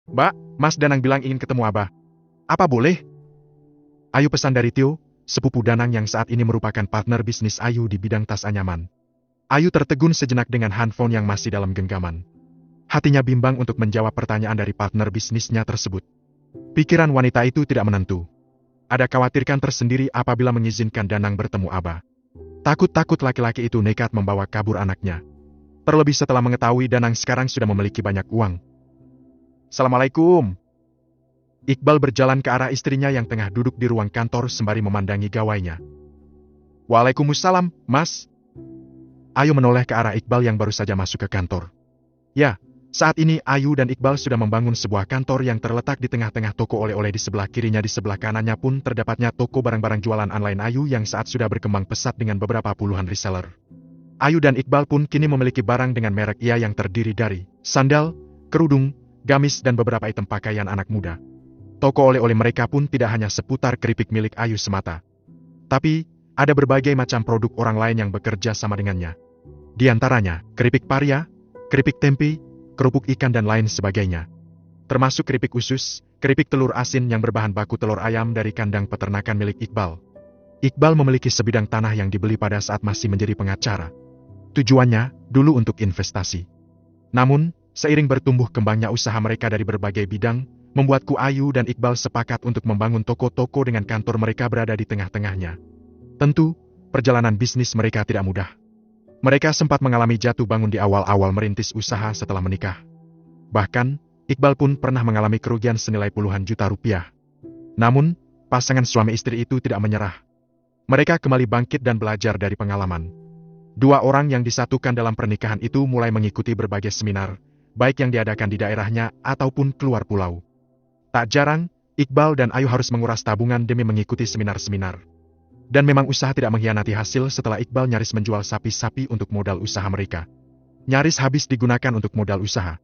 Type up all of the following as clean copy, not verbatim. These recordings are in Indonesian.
Mbak, Mas Danang bilang ingin ketemu Abah. Apa boleh? Ayu pesan dari Tio, sepupu Danang yang saat ini merupakan partner bisnis Ayu di bidang tas anyaman. Ayu tertegun sejenak dengan handphone yang masih dalam genggaman. Hatinya bimbang untuk menjawab pertanyaan dari partner bisnisnya tersebut. Pikiran wanita itu tidak menentu. Ada khawatirkan tersendiri apabila mengizinkan Danang bertemu Abah. Takut-takut laki-laki itu nekat membawa kabur anaknya. Terlebih setelah mengetahui Danang sekarang sudah memiliki banyak uang. Assalamualaikum. Iqbal berjalan ke arah istrinya yang tengah duduk di ruang kantor sembari memandangi gawainya. Waalaikumsalam, Mas. Ayu menoleh ke arah Iqbal yang baru saja masuk ke kantor. Ya, saat ini Ayu dan Iqbal sudah membangun sebuah kantor yang terletak di tengah-tengah toko oleh-oleh di sebelah kirinya. Di sebelah kanannya pun terdapatnya toko barang-barang jualan online Ayu yang saat sudah berkembang pesat dengan beberapa puluhan reseller. Ayu dan Iqbal pun kini memiliki barang dengan merek ia yang terdiri dari sandal, kerudung, gamis dan beberapa item pakaian anak muda. Toko oleh-oleh mereka pun tidak hanya seputar keripik milik Ayu semata. Tapi, ada berbagai macam produk orang lain yang bekerja sama dengannya. Di antaranya, keripik paria, keripik tempe, kerupuk ikan dan lain sebagainya. Termasuk keripik usus, keripik telur asin yang berbahan baku telur ayam dari kandang peternakan milik Iqbal. Iqbal memiliki sebidang tanah yang dibeli pada saat masih menjadi pengacara. Tujuannya, dulu untuk investasi. Namun, seiring bertumbuh kembangnya usaha mereka dari berbagai bidang, membuatku Ayu dan Iqbal sepakat untuk membangun toko-toko dengan kantor mereka berada di tengah-tengahnya. Tentu, perjalanan bisnis mereka tidak mudah. Mereka sempat mengalami jatuh bangun di awal-awal merintis usaha setelah menikah. Bahkan, Iqbal pun pernah mengalami kerugian senilai puluhan juta rupiah. Namun, pasangan suami istri itu tidak menyerah. Mereka kembali bangkit dan belajar dari pengalaman. Dua orang yang disatukan dalam pernikahan itu mulai mengikuti berbagai seminar, baik yang diadakan di daerahnya ataupun keluar pulau. Tak jarang, Iqbal dan Ayu harus menguras tabungan demi mengikuti seminar-seminar. Dan memang usaha tidak mengkhianati hasil setelah Iqbal nyaris menjual sapi-sapi untuk modal usaha mereka. Nyaris habis digunakan untuk modal usaha.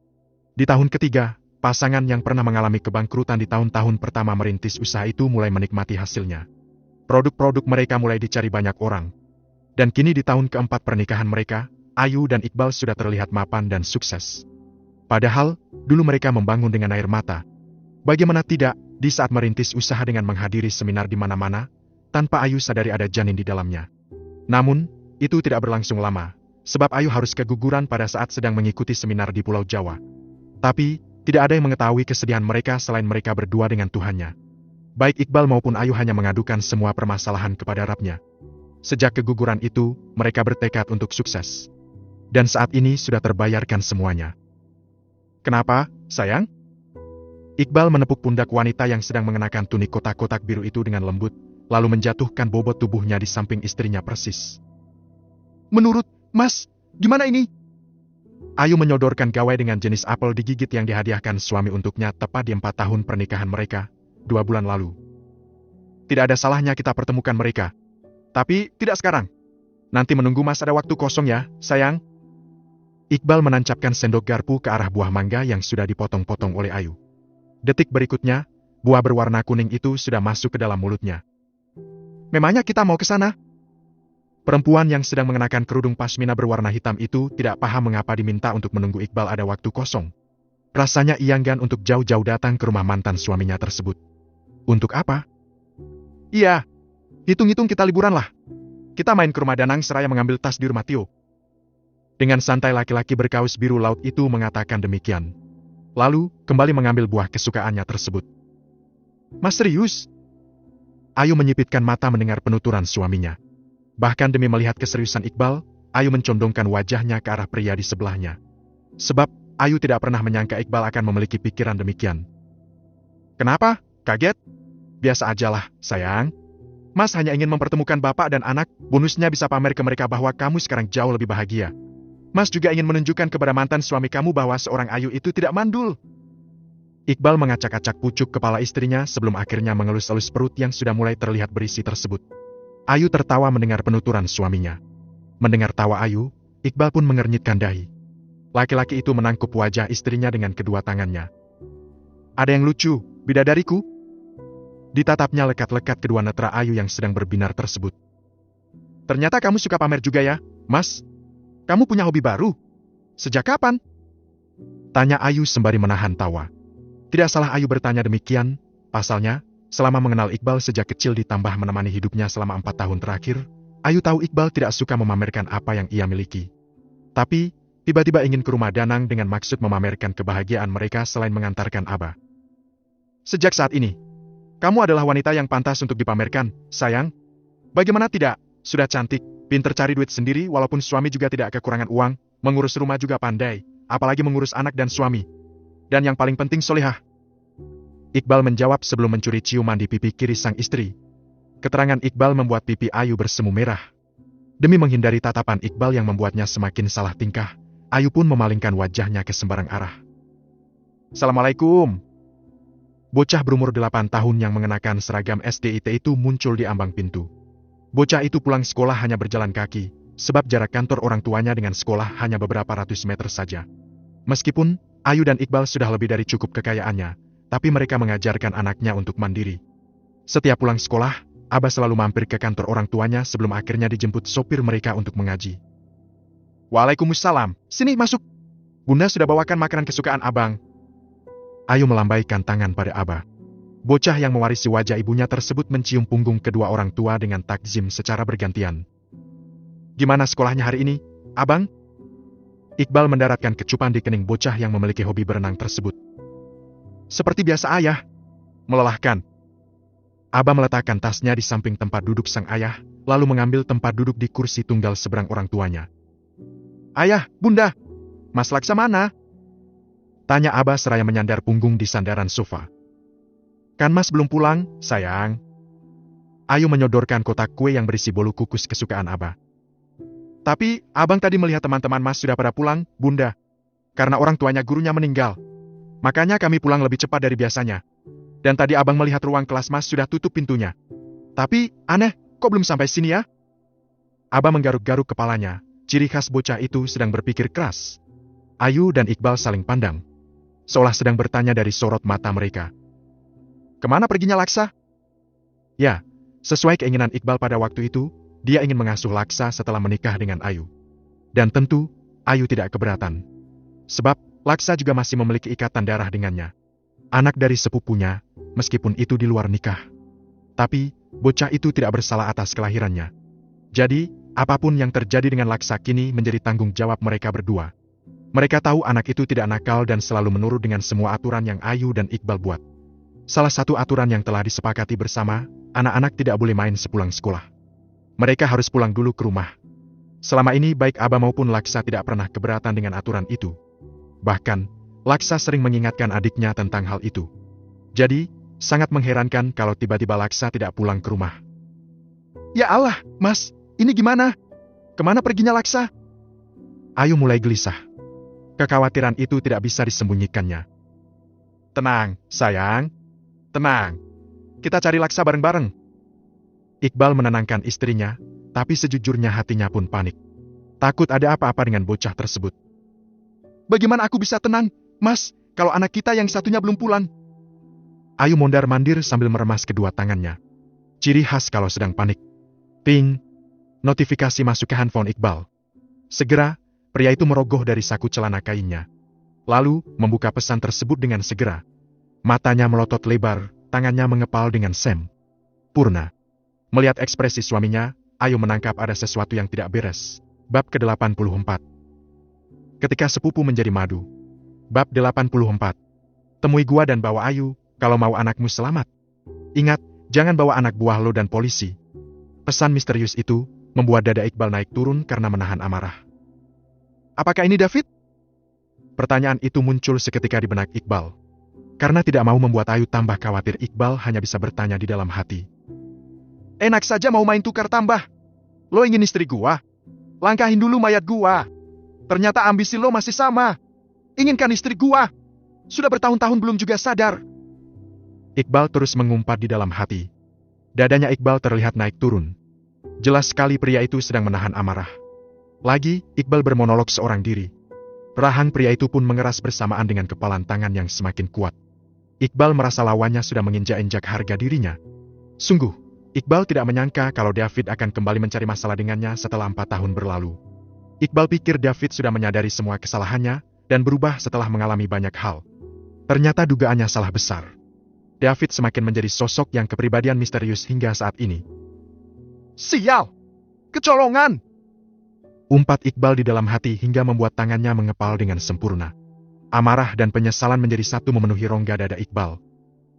Di tahun ketiga, pasangan yang pernah mengalami kebangkrutan di tahun-tahun pertama merintis usaha itu mulai menikmati hasilnya. Produk-produk mereka mulai dicari banyak orang. Dan kini di tahun keempat pernikahan mereka, Ayu dan Iqbal sudah terlihat mapan dan sukses. Padahal, dulu mereka membangun dengan air mata. Bagaimana tidak, di saat merintis usaha dengan menghadiri seminar di mana-mana, tanpa Ayu sadari ada janin di dalamnya. Namun, itu tidak berlangsung lama, sebab Ayu harus keguguran pada saat sedang mengikuti seminar di Pulau Jawa. Tapi, tidak ada yang mengetahui kesedihan mereka selain mereka berdua dengan Tuhannya. Baik Iqbal maupun Ayu hanya mengadukan semua permasalahan kepada Rabb-Nya. Sejak keguguran itu, mereka bertekad untuk sukses. Dan saat ini sudah terbayarkan semuanya. Kenapa, sayang? Iqbal menepuk pundak wanita yang sedang mengenakan tunik kotak-kotak biru itu dengan lembut, lalu menjatuhkan bobot tubuhnya di samping istrinya persis. Menurut, Mas, gimana ini? Ayu menyodorkan gawai dengan jenis apel digigit yang dihadiahkan suami untuknya tepat di 4 tahun pernikahan mereka, 2 bulan lalu. Tidak ada salahnya kita pertemukan mereka. Tapi, tidak sekarang. Nanti menunggu Mas ada waktu kosong ya, sayang. Iqbal menancapkan sendok garpu ke arah buah mangga yang sudah dipotong-potong oleh Ayu. Detik berikutnya, buah berwarna kuning itu sudah masuk ke dalam mulutnya. Memangnya kita mau ke sana? Perempuan yang sedang mengenakan kerudung pasmina berwarna hitam itu tidak paham mengapa diminta untuk menunggu Iqbal ada waktu kosong. Rasanya ia enggan untuk jauh-jauh datang ke rumah mantan suaminya tersebut. Untuk apa? Iya. Hitung-hitung kita liburan lah. Kita main ke rumah Danang seraya mengambil tas di rumah Tio. Dengan santai laki-laki berkaus biru laut itu mengatakan demikian. Lalu, kembali mengambil buah kesukaannya tersebut. Mas serius? Ayu menyipitkan mata mendengar penuturan suaminya. Bahkan demi melihat keseriusan Iqbal, Ayu mencondongkan wajahnya ke arah pria di sebelahnya. Sebab, Ayu tidak pernah menyangka Iqbal akan memiliki pikiran demikian. Kenapa? Kaget? Biasa ajalah, sayang. Mas hanya ingin mempertemukan bapak dan anak, bonusnya bisa pamer ke mereka bahwa kamu sekarang jauh lebih bahagia. Mas juga ingin menunjukkan kepada mantan suami kamu bahwa seorang Ayu itu tidak mandul. Iqbal mengacak-acak pucuk kepala istrinya sebelum akhirnya mengelus-elus perut yang sudah mulai terlihat berisi tersebut. Ayu tertawa mendengar penuturan suaminya. Mendengar tawa Ayu, Iqbal pun mengernyitkan dahi. Laki-laki itu menangkup wajah istrinya dengan kedua tangannya. Ada yang lucu, bidadariku? Ditatapnya lekat-lekat kedua netra Ayu yang sedang berbinar tersebut. Ternyata kamu suka pamer juga ya, Mas? Kamu punya hobi baru? Sejak kapan? Tanya Ayu sembari menahan tawa. Tidak salah Ayu bertanya demikian, pasalnya, selama mengenal Iqbal sejak kecil ditambah menemani hidupnya selama 4 tahun terakhir, Ayu tahu Iqbal tidak suka memamerkan apa yang ia miliki. Tapi, tiba-tiba ingin ke rumah Danang dengan maksud memamerkan kebahagiaan mereka selain mengantarkan Aba. Sejak saat ini, kamu adalah wanita yang pantas untuk dipamerkan, sayang. Bagaimana tidak? Sudah cantik, pinter cari duit sendiri walaupun suami juga tidak kekurangan uang, mengurus rumah juga pandai, apalagi mengurus anak dan suami. Dan yang paling penting solehah. Iqbal menjawab sebelum mencuri ciuman di pipi kiri sang istri. Keterangan Iqbal membuat pipi Ayu bersemu merah. Demi menghindari tatapan Iqbal yang membuatnya semakin salah tingkah, Ayu pun memalingkan wajahnya ke sembarang arah. Assalamualaikum. Bocah berumur 8 tahun yang mengenakan seragam SDIT itu muncul di ambang pintu. Bocah itu pulang sekolah hanya berjalan kaki, sebab jarak kantor orang tuanya dengan sekolah hanya beberapa ratus meter saja. Meskipun Ayu dan Iqbal sudah lebih dari cukup kekayaannya, tapi mereka mengajarkan anaknya untuk mandiri. Setiap pulang sekolah, Aba selalu mampir ke kantor orang tuanya sebelum akhirnya dijemput sopir mereka untuk mengaji. Waalaikumsalam, sini masuk. Bunda sudah bawakan makanan kesukaan abang. Ayu melambaikan tangan pada Aba. Bocah yang mewarisi wajah ibunya tersebut mencium punggung kedua orang tua dengan takzim secara bergantian. Gimana sekolahnya hari ini, abang? Iqbal mendaratkan kecupan di kening bocah yang memiliki hobi berenang tersebut. Seperti biasa ayah. Melelahkan. Aba meletakkan tasnya di samping tempat duduk sang ayah, lalu mengambil tempat duduk di kursi tunggal seberang orang tuanya. Ayah, bunda, Mas Laksa mana? Tanya Aba seraya menyandar punggung di sandaran sofa. Kan Mas belum pulang, sayang. Ayu menyodorkan kotak kue yang berisi bolu kukus kesukaan Aba. Tapi, abang tadi melihat teman-teman Mas sudah pada pulang, bunda. Karena orang tuanya gurunya meninggal. Makanya kami pulang lebih cepat dari biasanya. Dan tadi abang melihat ruang kelas Mas sudah tutup pintunya. Tapi, aneh, kok belum sampai sini ya? Aba menggaruk-garuk kepalanya, ciri khas bocah itu sedang berpikir keras. Ayu dan Iqbal saling pandang. Seolah sedang bertanya dari sorot mata mereka. Kemana perginya Laksa? Ya, sesuai keinginan Iqbal pada waktu itu, dia ingin mengasuh Laksa setelah menikah dengan Ayu. Dan tentu, Ayu tidak keberatan. Sebab, Laksa juga masih memiliki ikatan darah dengannya. Anak dari sepupunya, meskipun itu di luar nikah. Tapi, bocah itu tidak bersalah atas kelahirannya. Jadi, apapun yang terjadi dengan Laksa kini menjadi tanggung jawab mereka berdua. Mereka tahu anak itu tidak nakal dan selalu menurut dengan semua aturan yang Ayu dan Iqbal buat. Salah satu aturan yang telah disepakati bersama, anak-anak tidak boleh main sepulang sekolah. Mereka harus pulang dulu ke rumah. Selama ini baik Aba maupun Laksa tidak pernah keberatan dengan aturan itu. Bahkan, Laksa sering mengingatkan adiknya tentang hal itu. Jadi, sangat mengherankan kalau tiba-tiba Laksa tidak pulang ke rumah. Ya Allah, Mas, ini gimana? Kemana perginya Laksa? Ayu mulai gelisah. Kekhawatiran itu tidak bisa disembunyikannya. Tenang, sayang. Tenang. Kita cari Laksa bareng-bareng. Iqbal menenangkan istrinya, tapi sejujurnya hatinya pun panik. Takut ada apa-apa dengan bocah tersebut. Bagaimana aku bisa tenang, Mas, kalau anak kita yang satunya belum pulang? Ayu mondar-mandir sambil meremas kedua tangannya. Ciri khas kalau sedang panik. Ping. Notifikasi masuk ke handphone Iqbal. Segera, pria itu merogoh dari saku celana kainnya. Lalu, membuka pesan tersebut dengan segera. Matanya melotot lebar, tangannya mengepal dengan sempurna. Melihat ekspresi suaminya, Ayu menangkap ada sesuatu yang tidak beres. Bab ke-84. Ketika sepupu menjadi madu. Bab 84. Temui gua dan bawa Ayu, kalau mau anakmu selamat. Ingat, jangan bawa anak buah lo dan polisi. Pesan misterius itu, membuat dada Iqbal naik turun karena menahan amarah. Apakah ini David? Pertanyaan itu muncul seketika di benak Iqbal. Karena tidak mau membuat Ayu tambah khawatir, Iqbal hanya bisa bertanya di dalam hati. Enak saja mau main tukar tambah. Lo ingin istri gua? Langkahin dulu mayat gua. Ternyata ambisi lo masih sama. Inginkan istri gua. Sudah bertahun-tahun belum juga sadar. Iqbal terus mengumpat di dalam hati. Dadanya Iqbal terlihat naik turun. Jelas sekali pria itu sedang menahan amarah. Lagi, Iqbal bermonolog seorang diri. Rahang pria itu pun mengeras bersamaan dengan kepalan tangan yang semakin kuat. Iqbal merasa lawannya sudah menginjak-injak harga dirinya. Sungguh, Iqbal tidak menyangka kalau David akan kembali mencari masalah dengannya setelah 4 tahun berlalu. Iqbal pikir David sudah menyadari semua kesalahannya dan berubah setelah mengalami banyak hal. Ternyata dugaannya salah besar. David semakin menjadi sosok yang kepribadian misterius hingga saat ini. Sial! Kecolongan! Umpat Iqbal di dalam hati hingga membuat tangannya mengepal dengan sempurna. Amarah dan penyesalan menjadi satu memenuhi rongga dada Iqbal.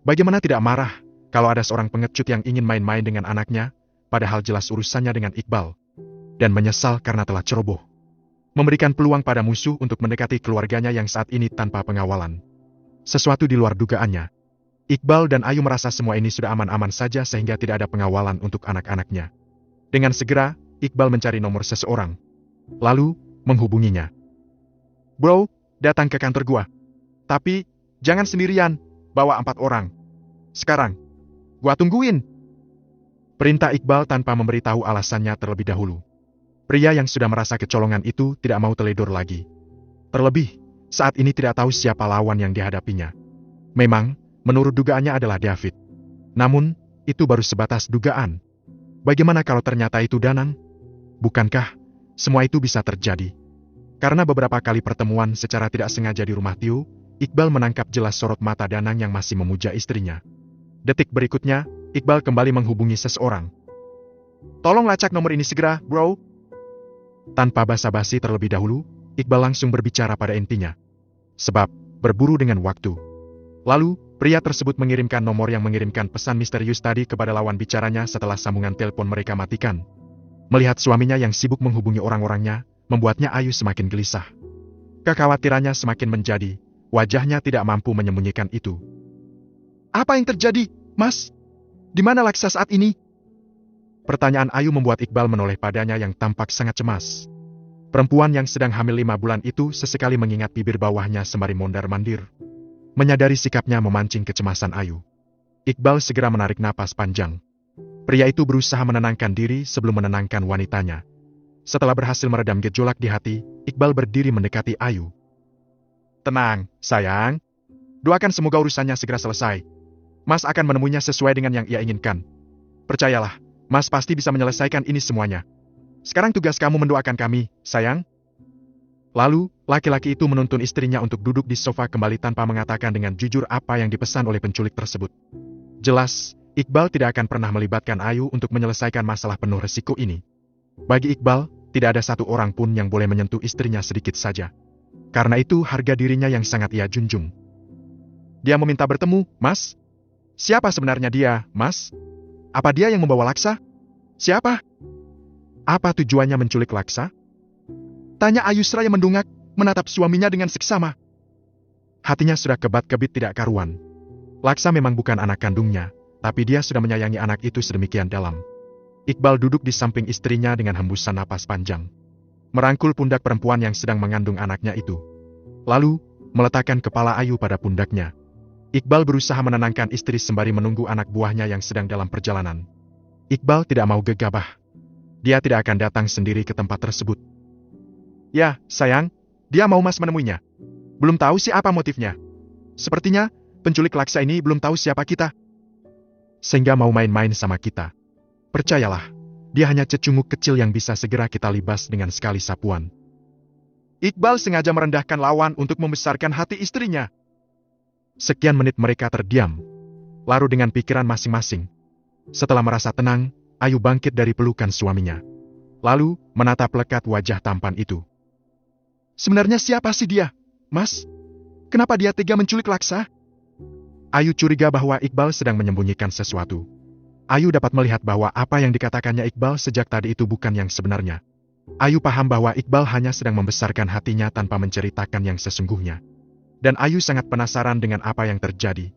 Bagaimana tidak marah kalau ada seorang pengecut yang ingin main-main dengan anaknya, padahal jelas urusannya dengan Iqbal. Dan menyesal karena telah ceroboh. Memberikan peluang pada musuh untuk mendekati keluarganya yang saat ini tanpa pengawalan. Sesuatu di luar dugaannya. Iqbal dan Ayu merasa semua ini sudah aman-aman saja sehingga tidak ada pengawalan untuk anak-anaknya. Dengan segera, Iqbal mencari nomor seseorang. Lalu, menghubunginya. Bro, datang ke kantor gua. Tapi, jangan sendirian, bawa 4 orang. Sekarang, gua tungguin. Perintah Iqbal tanpa memberitahu alasannya terlebih dahulu. Pria yang sudah merasa kecolongan itu tidak mau teledor lagi. Terlebih, saat ini tidak tahu siapa lawan yang dihadapinya. Memang, menurut dugaannya adalah David. Namun, itu baru sebatas dugaan. Bagaimana kalau ternyata itu Danang? Bukankah semua itu bisa terjadi? Karena beberapa kali pertemuan secara tidak sengaja di rumah Tio, Iqbal menangkap jelas sorot mata Danang yang masih memuja istrinya. Detik berikutnya, Iqbal kembali menghubungi seseorang. Tolong lacak nomor ini segera, bro. Tanpa basa-basi terlebih dahulu, Iqbal langsung berbicara pada intinya. Sebab, berburu dengan waktu. Lalu, pria tersebut mengirimkan nomor yang mengirimkan pesan misterius tadi kepada lawan bicaranya setelah sambungan telepon mereka matikan. Melihat suaminya yang sibuk menghubungi orang-orangnya, membuatnya Ayu semakin gelisah. Kekhawatirannya semakin menjadi, wajahnya tidak mampu menyembunyikan itu. Apa yang terjadi, Mas? Di mana Laksa saat ini? Pertanyaan Ayu membuat Iqbal menoleh padanya yang tampak sangat cemas. Perempuan yang sedang hamil 5 bulan itu sesekali mengingat bibir bawahnya sembari mondar-mandir. Menyadari sikapnya memancing kecemasan Ayu. Iqbal segera menarik napas panjang. Pria itu berusaha menenangkan diri sebelum menenangkan wanitanya. Setelah berhasil meredam gejolak di hati, Iqbal berdiri mendekati Ayu. Tenang, sayang. Doakan semoga urusannya segera selesai. Mas akan menemuinya sesuai dengan yang ia inginkan. Percayalah, Mas pasti bisa menyelesaikan ini semuanya. Sekarang tugas kamu mendoakan kami, sayang. Lalu, laki-laki itu menuntun istrinya untuk duduk di sofa kembali tanpa mengatakan dengan jujur apa yang dipesan oleh penculik tersebut. Jelas, Iqbal tidak akan pernah melibatkan Ayu untuk menyelesaikan masalah penuh resiko ini. Bagi Iqbal, tidak ada satu orang pun yang boleh menyentuh istrinya sedikit saja. Karena itu harga dirinya yang sangat ia junjung. Dia meminta bertemu, Mas. Siapa sebenarnya dia, Mas? Apa dia yang membawa Laksa? Siapa? Apa tujuannya menculik Laksa? Tanya Ayu seraya mendungak, menatap suaminya dengan seksama. Hatinya sudah kebat-kebit tidak karuan. Laksa memang bukan anak kandungnya, tapi dia sudah menyayangi anak itu sedemikian dalam. Iqbal duduk di samping istrinya dengan hembusan napas panjang. Merangkul pundak perempuan yang sedang mengandung anaknya itu. Lalu, meletakkan kepala Ayu pada pundaknya. Iqbal berusaha menenangkan istri sembari menunggu anak buahnya yang sedang dalam perjalanan. Iqbal tidak mau gegabah. Dia tidak akan datang sendiri ke tempat tersebut. Ya, sayang, dia mau Mas menemuinya. Belum tahu sih apa motifnya. Sepertinya, penculik Laksa ini belum tahu siapa kita. Sehingga mau main-main sama kita. Percayalah, dia hanya cecunguk kecil yang bisa segera kita libas dengan sekali sapuan. Iqbal sengaja merendahkan lawan untuk membesarkan hati istrinya. Sekian menit mereka terdiam. Lalu dengan pikiran masing-masing. Setelah merasa tenang, Ayu bangkit dari pelukan suaminya. Lalu, menatap lekat wajah tampan itu. Sebenarnya siapa sih dia, Mas? Kenapa dia tega menculik Laksa? Ayu curiga bahwa Iqbal sedang menyembunyikan sesuatu. Ayu dapat melihat bahwa apa yang dikatakannya Iqbal sejak tadi itu bukan yang sebenarnya. Ayu paham bahwa Iqbal hanya sedang membesarkan hatinya tanpa menceritakan yang sesungguhnya. Dan Ayu sangat penasaran dengan apa yang terjadi.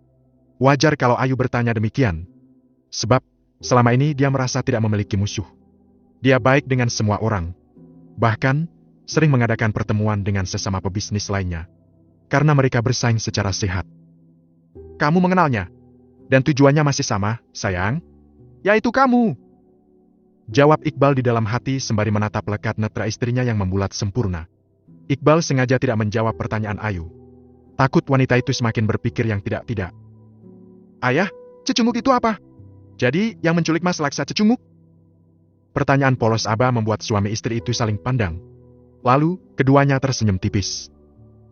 Wajar kalau Ayu bertanya demikian. Sebab, selama ini dia merasa tidak memiliki musuh. Dia baik dengan semua orang. Bahkan, sering mengadakan pertemuan dengan sesama pebisnis lainnya. Karena mereka bersaing secara sehat. Kamu mengenalnya? Dan tujuannya masih sama, sayang? Yaitu kamu. Jawab Iqbal di dalam hati sembari menatap lekat netra istrinya yang membulat sempurna. Iqbal sengaja tidak menjawab pertanyaan Ayu. Takut wanita itu semakin berpikir yang tidak-tidak. Ayah, cecunguk itu apa? Jadi, yang menculik Mas Laksa cecunguk? Pertanyaan polos Aba membuat suami istri itu saling pandang. Lalu, keduanya tersenyum tipis.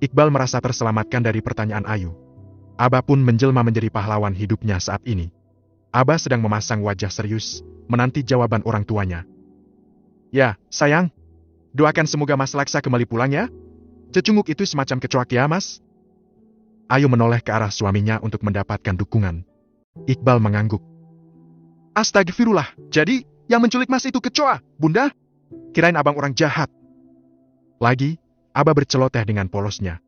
Iqbal merasa terselamatkan dari pertanyaan Ayu. Abah pun menjelma menjadi pahlawan hidupnya saat ini. Abah sedang memasang wajah serius, menanti jawaban orang tuanya. Ya, sayang. Doakan semoga Mas Laksa kembali pulang ya. Cecunguk itu semacam kecoak ya, Mas? Ayu menoleh ke arah suaminya untuk mendapatkan dukungan. Iqbal mengangguk. Astagfirullah, jadi yang menculik Mas itu kecoa, Bunda? Kirain abang orang jahat. Lagi, Abah berceloteh dengan polosnya.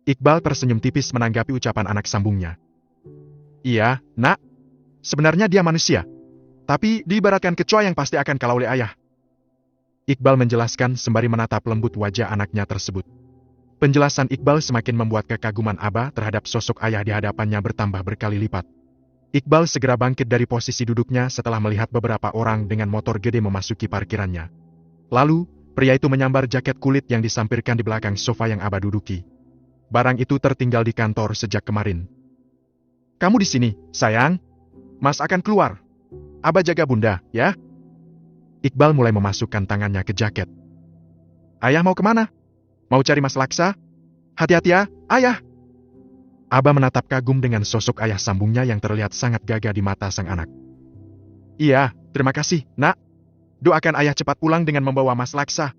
Iqbal tersenyum tipis menanggapi ucapan anak sambungnya. Iya, nak. Sebenarnya dia manusia. Tapi diibaratkan kecoa yang pasti akan kalah oleh ayah. Iqbal menjelaskan sembari menatap lembut wajah anaknya tersebut. Penjelasan Iqbal semakin membuat kekaguman Abah terhadap sosok ayah di hadapannya bertambah berkali lipat. Iqbal segera bangkit dari posisi duduknya setelah melihat beberapa orang dengan motor gede memasuki parkirannya. Lalu, pria itu menyambar jaket kulit yang disampirkan di belakang sofa yang Abah duduki. Barang itu tertinggal di kantor sejak kemarin. Kamu di sini, sayang? Mas akan keluar. Abah jaga Bunda, ya? Iqbal mulai memasukkan tangannya ke jaket. Ayah mau kemana? Mau cari Mas Laksa? Hati-hati ya, ayah! Abah menatap kagum dengan sosok ayah sambungnya yang terlihat sangat gagah di mata sang anak. Iya, terima kasih, nak. Doakan ayah cepat pulang dengan membawa Mas Laksa.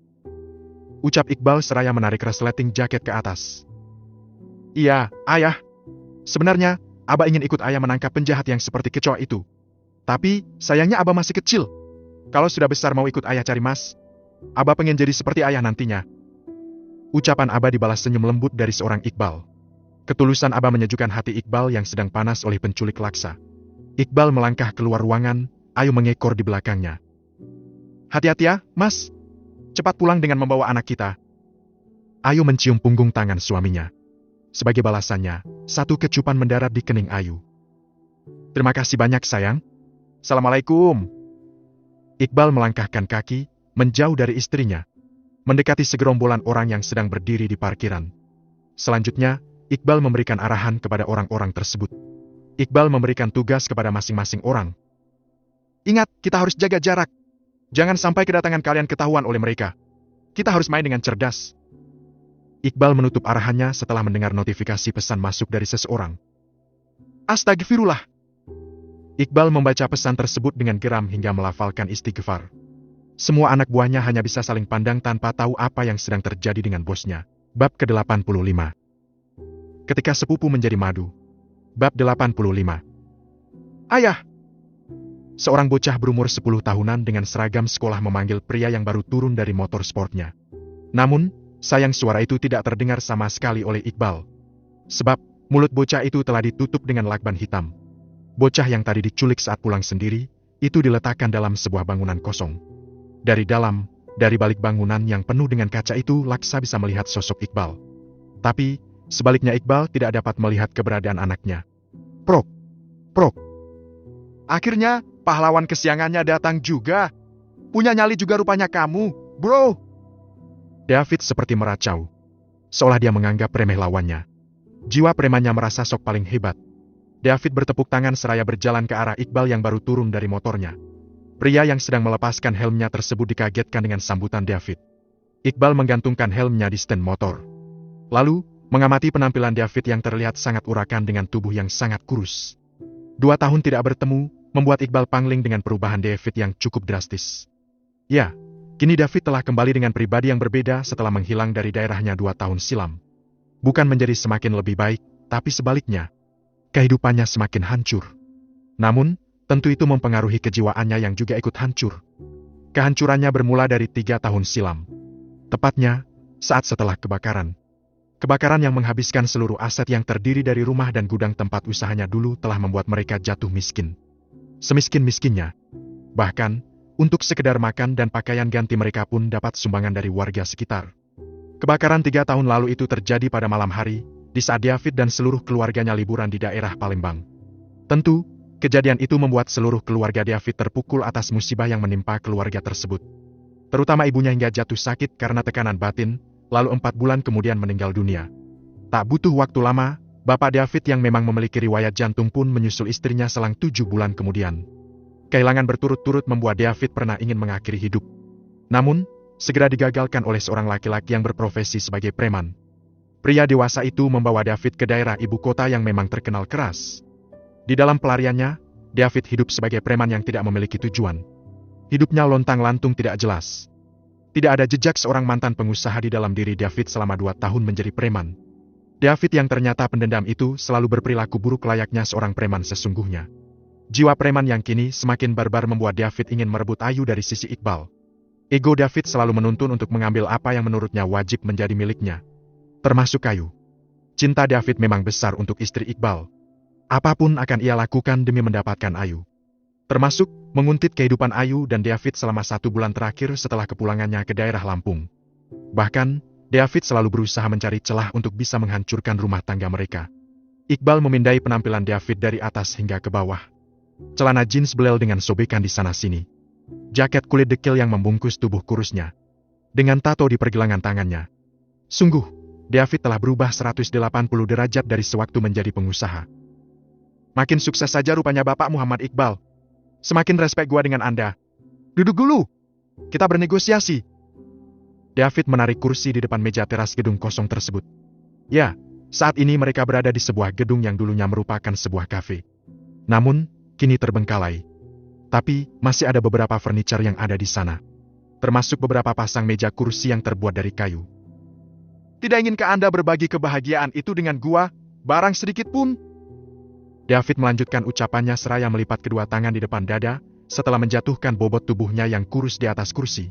Ucap Iqbal seraya menarik resleting jaket ke atas. Iya, ayah. Sebenarnya, Abah ingin ikut ayah menangkap penjahat yang seperti kecoa itu. Tapi, sayangnya Abah masih kecil. Kalau sudah besar mau ikut ayah cari Mas. Abah pengen jadi seperti ayah nantinya. Ucapan Abah dibalas senyum lembut dari seorang Iqbal. Ketulusan Abah menyejukkan hati Iqbal yang sedang panas oleh penculik Laksa. Iqbal melangkah keluar ruangan, Ayu mengekor di belakangnya. Hati-hati ya, Mas. Cepat pulang dengan membawa anak kita. Ayu mencium punggung tangan suaminya. Sebagai balasannya, satu kecupan mendarat di kening Ayu. Terima kasih banyak, sayang. Assalamualaikum. Iqbal melangkahkan kaki, menjauh dari istrinya. Mendekati segerombolan orang yang sedang berdiri di parkiran. Selanjutnya, Iqbal memberikan arahan kepada orang-orang tersebut. Iqbal memberikan tugas kepada masing-masing orang. Ingat, kita harus jaga jarak. Jangan sampai kedatangan kalian ketahuan oleh mereka. Kita harus main dengan cerdas. Iqbal menutup arahannya setelah mendengar notifikasi pesan masuk dari seseorang. Astagfirullah. Iqbal membaca pesan tersebut dengan geram hingga melafalkan istighfar. Semua anak buahnya hanya bisa saling pandang tanpa tahu apa yang sedang terjadi dengan bosnya. Bab ke-85. Ketika sepupu menjadi madu. Bab 85. Ayah! Seorang bocah berumur 10 tahunan dengan seragam sekolah memanggil pria yang baru turun dari motor sportnya. Namun, sayang suara itu tidak terdengar sama sekali oleh Iqbal. Sebab, mulut bocah itu telah ditutup dengan lakban hitam. Bocah yang tadi diculik saat pulang sendiri, itu diletakkan dalam sebuah bangunan kosong. Dari dalam, dari balik bangunan yang penuh dengan kaca itu Laksa bisa melihat sosok Iqbal. Tapi, sebaliknya Iqbal tidak dapat melihat keberadaan anaknya. Prok! Prok! Akhirnya, pahlawan kesiangannya datang juga. Punya nyali juga rupanya kamu, bro! David seperti meracau. Seolah dia menganggap remeh lawannya. Jiwa premannya merasa sok paling hebat. David bertepuk tangan seraya berjalan ke arah Iqbal yang baru turun dari motornya. Pria yang sedang melepaskan helmnya tersebut dikagetkan dengan sambutan David. Iqbal menggantungkan helmnya di stand motor. Lalu, mengamati penampilan David yang terlihat sangat urakan dengan tubuh yang sangat kurus. 2 tahun tidak bertemu, membuat Iqbal pangling dengan perubahan David yang cukup drastis. Ya, kini David telah kembali dengan pribadi yang berbeda setelah menghilang dari daerahnya 2 tahun silam. Bukan menjadi semakin lebih baik, tapi sebaliknya. Kehidupannya semakin hancur. Namun, tentu itu mempengaruhi kejiwaannya yang juga ikut hancur. Kehancurannya bermula dari 3 tahun silam. Tepatnya, saat setelah kebakaran. Kebakaran yang menghabiskan seluruh aset yang terdiri dari rumah dan gudang tempat usahanya dulu telah membuat mereka jatuh miskin. Semiskin-miskinnya. Bahkan, untuk sekedar makan dan pakaian ganti mereka pun dapat sumbangan dari warga sekitar. Kebakaran 3 tahun lalu itu terjadi pada malam hari, di saat David dan seluruh keluarganya liburan di daerah Palembang. Tentu, kejadian itu membuat seluruh keluarga David terpukul atas musibah yang menimpa keluarga tersebut. Terutama ibunya hingga jatuh sakit karena tekanan batin, lalu 4 bulan kemudian meninggal dunia. Tak butuh waktu lama, Bapak David yang memang memiliki riwayat jantung pun menyusul istrinya selang 7 bulan kemudian. Kehilangan berturut-turut membuat David pernah ingin mengakhiri hidup. Namun, segera digagalkan oleh seorang laki-laki yang berprofesi sebagai preman. Pria dewasa itu membawa David ke daerah ibu kota yang memang terkenal keras. Di dalam pelariannya, David hidup sebagai preman yang tidak memiliki tujuan. Hidupnya lontang-lantung tidak jelas. Tidak ada jejak seorang mantan pengusaha di dalam diri David selama 2 tahun menjadi preman. David yang ternyata pendendam itu selalu berperilaku buruk layaknya seorang preman sesungguhnya. Jiwa preman yang kini semakin barbar membuat David ingin merebut Ayu dari sisi Iqbal. Ego David selalu menuntun untuk mengambil apa yang menurutnya wajib menjadi miliknya. Termasuk Ayu. Cinta David memang besar untuk istri Iqbal. Apapun akan ia lakukan demi mendapatkan Ayu. Termasuk menguntit kehidupan Ayu dan David selama 1 bulan terakhir setelah kepulangannya ke daerah Lampung. Bahkan, David selalu berusaha mencari celah untuk bisa menghancurkan rumah tangga mereka. Iqbal memindai penampilan David dari atas hingga ke bawah. Celana jeans belel dengan sobekan di sana-sini. Jaket kulit dekil yang membungkus tubuh kurusnya. Dengan tato di pergelangan tangannya. Sungguh, David telah berubah 180 derajat dari sewaktu menjadi pengusaha. Makin sukses saja rupanya Bapak Muhammad Iqbal. Semakin respek gua dengan Anda. Duduk dulu. Kita bernegosiasi. David menarik kursi di depan meja teras gedung kosong tersebut. Ya, saat ini mereka berada di sebuah gedung yang dulunya merupakan sebuah kafe. Namun, kini terbengkalai. Tapi, masih ada beberapa furniture yang ada di sana. Termasuk beberapa pasang meja kursi yang terbuat dari kayu. Tidak inginkah Anda berbagi kebahagiaan itu dengan gua, barang sedikit pun? David melanjutkan ucapannya seraya melipat kedua tangan di depan dada, setelah menjatuhkan bobot tubuhnya yang kurus di atas kursi.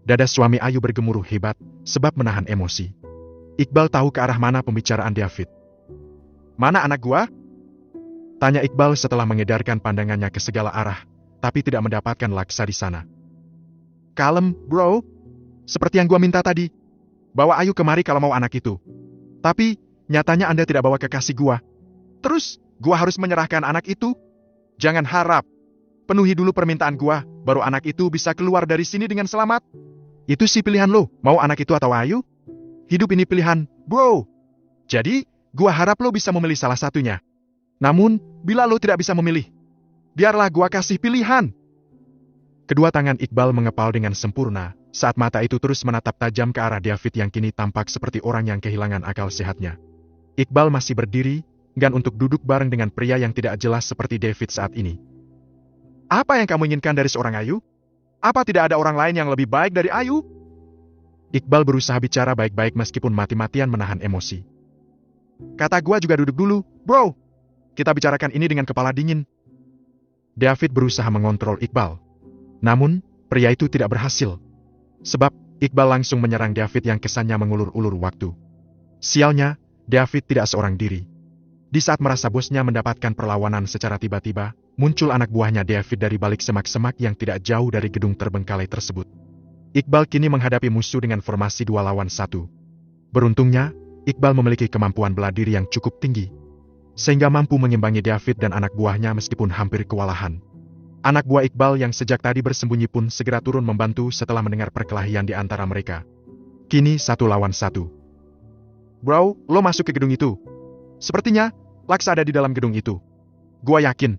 Dada suami Ayu bergemuruh hebat, sebab menahan emosi. Iqbal tahu ke arah mana pembicaraan David. Mana anak gua? Tanya Iqbal setelah mengedarkan pandangannya ke segala arah, tapi tidak mendapatkan Laksa di sana. Kalem, bro. Seperti yang gua minta tadi. Bawa Ayu kemari kalau mau anak itu. Tapi, nyatanya Anda tidak bawa kekasih gua. Terus, gua harus menyerahkan anak itu? Jangan harap. Penuhi dulu permintaan gua, baru anak itu bisa keluar dari sini dengan selamat. Itu sih pilihan lo, mau anak itu atau Ayu? Hidup ini pilihan, bro. Jadi, gua harap lo bisa memilih salah satunya. Namun, bila lo tidak bisa memilih, biarlah gua kasih pilihan. Kedua tangan Iqbal mengepal dengan sempurna, saat mata itu terus menatap tajam ke arah David yang kini tampak seperti orang yang kehilangan akal sehatnya. Iqbal masih berdiri, enggan untuk duduk bareng dengan pria yang tidak jelas seperti David saat ini. Apa yang kamu inginkan dari seorang Ayu? Apa tidak ada orang lain yang lebih baik dari Ayu? Iqbal berusaha bicara baik-baik meskipun mati-matian menahan emosi. Kata gua juga duduk dulu, bro. Kita bicarakan ini dengan kepala dingin. David berusaha mengontrol Iqbal. Namun, pria itu tidak berhasil. Sebab, Iqbal langsung menyerang David yang kesannya mengulur-ulur waktu. Sialnya, David tidak seorang diri. Di saat merasa bosnya mendapatkan perlawanan secara tiba-tiba, muncul anak buahnya David dari balik semak-semak yang tidak jauh dari gedung terbengkalai tersebut. Iqbal kini menghadapi musuh dengan formasi 2 lawan 1. Beruntungnya, Iqbal memiliki kemampuan bela diri yang cukup tinggi, sehingga mampu mengimbangi David dan anak buahnya meskipun hampir kewalahan. Anak buah Iqbal yang sejak tadi bersembunyi pun segera turun membantu setelah mendengar perkelahian di antara mereka. Kini 1 lawan 1. Bro, lo masuk ke gedung itu. Sepertinya, Laksa ada di dalam gedung itu. Gua yakin.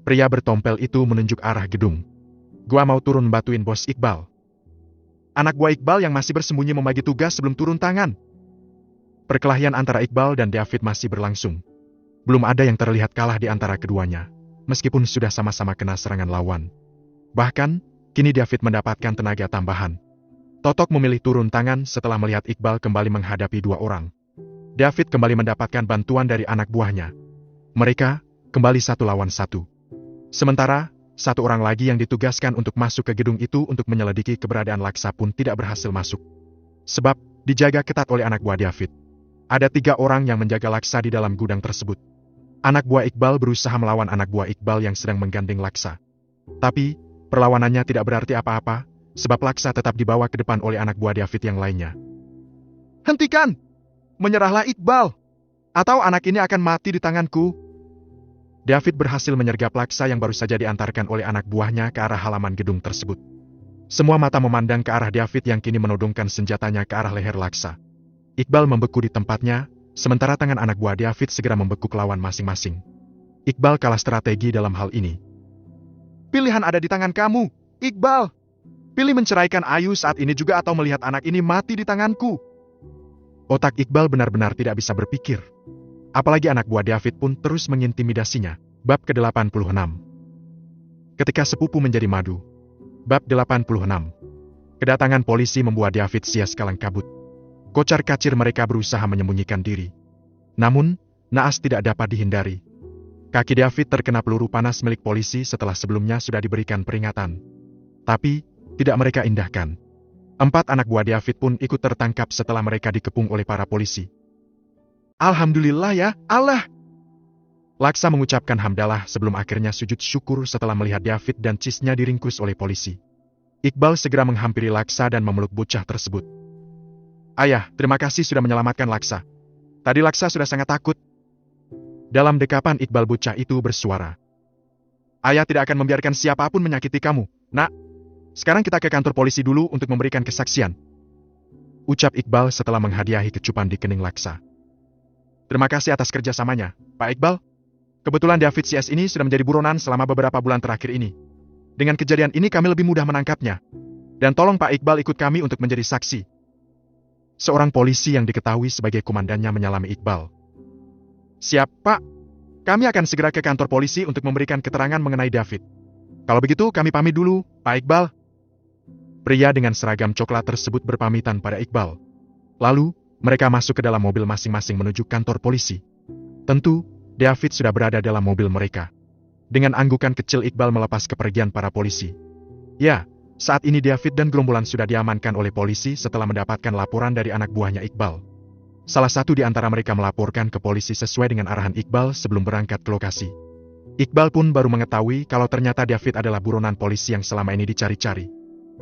Pria bertompel itu menunjuk arah gedung. Gua mau turun bantuin bos Iqbal. Anak buah Iqbal yang masih bersembunyi membagi tugas sebelum turun tangan. Perkelahian antara Iqbal dan David masih berlangsung. Belum ada yang terlihat kalah di antara keduanya, meskipun sudah sama-sama kena serangan lawan. Bahkan, kini David mendapatkan tenaga tambahan. Totok memilih turun tangan setelah melihat Iqbal kembali menghadapi 2 orang. David kembali mendapatkan bantuan dari anak buahnya. Mereka kembali 1 lawan 1. Sementara, 1 orang lagi yang ditugaskan untuk masuk ke gedung itu untuk menyelidiki keberadaan Laksa pun tidak berhasil masuk. Sebab, dijaga ketat oleh anak buah David. Ada 3 orang yang menjaga Laksa di dalam gudang tersebut. Anak buah Iqbal berusaha melawan anak buah Iqbal yang sedang menggandeng Laksa. Tapi, perlawanannya tidak berarti apa-apa, sebab Laksa tetap dibawa ke depan oleh anak buah David yang lainnya. Hentikan! Menyerahlah Iqbal! Atau anak ini akan mati di tanganku. David berhasil menyergap Laksa yang baru saja diantarkan oleh anak buahnya ke arah halaman gedung tersebut. Semua mata memandang ke arah David yang kini menodongkan senjatanya ke arah leher Laksa. Iqbal membeku di tempatnya, sementara tangan anak buah David segera membekuk lawan masing-masing. Iqbal kalah strategi dalam hal ini. Pilihan ada di tangan kamu, Iqbal. Pilih menceraikan Ayu saat ini juga atau melihat anak ini mati di tanganku. Otak Iqbal benar-benar tidak bisa berpikir. Apalagi anak buah David pun terus mengintimidasinya. Bab ke-86. Ketika sepupu menjadi madu. Bab 86. Kedatangan polisi membuat David sias kalang kabut. Kocar-kacir mereka berusaha menyembunyikan diri. Namun, naas tidak dapat dihindari. Kaki David terkena peluru panas milik polisi setelah sebelumnya sudah diberikan peringatan. Tapi, tidak mereka indahkan. 4 anak buah David pun ikut tertangkap setelah mereka dikepung oleh para polisi. Alhamdulillah ya, Allah! Laksa mengucapkan hamdalah sebelum akhirnya sujud syukur setelah melihat David dan cisnya diringkus oleh polisi. Iqbal segera menghampiri Laksa dan memeluk bocah tersebut. Ayah, terima kasih sudah menyelamatkan Laksa. Tadi Laksa sudah sangat takut. Dalam dekapan Iqbal bocah itu bersuara. Ayah tidak akan membiarkan siapapun menyakiti kamu, nak. Sekarang kita ke kantor polisi dulu untuk memberikan kesaksian. Ucap Iqbal setelah menghadiahi kecupan di kening Laksa. Terima kasih atas kerjasamanya, Pak Iqbal. Kebetulan David CS ini sudah menjadi buronan selama beberapa bulan terakhir ini. Dengan kejadian ini kami lebih mudah menangkapnya. Dan tolong Pak Iqbal ikut kami untuk menjadi saksi. Seorang polisi yang diketahui sebagai komandannya menyalami Iqbal. Siap, Pak. Kami akan segera ke kantor polisi untuk memberikan keterangan mengenai David. Kalau begitu kami pamit dulu, Pak Iqbal. Pria dengan seragam coklat tersebut berpamitan pada Iqbal. Lalu, mereka masuk ke dalam mobil masing-masing menuju kantor polisi. Tentu, David sudah berada dalam mobil mereka. Dengan anggukan kecil Iqbal melepas kepergian para polisi. Ya, saat ini David dan gerombolan sudah diamankan oleh polisi setelah mendapatkan laporan dari anak buahnya Iqbal. Salah satu di antara mereka melaporkan ke polisi sesuai dengan arahan Iqbal sebelum berangkat ke lokasi. Iqbal pun baru mengetahui kalau ternyata David adalah buronan polisi yang selama ini dicari-cari.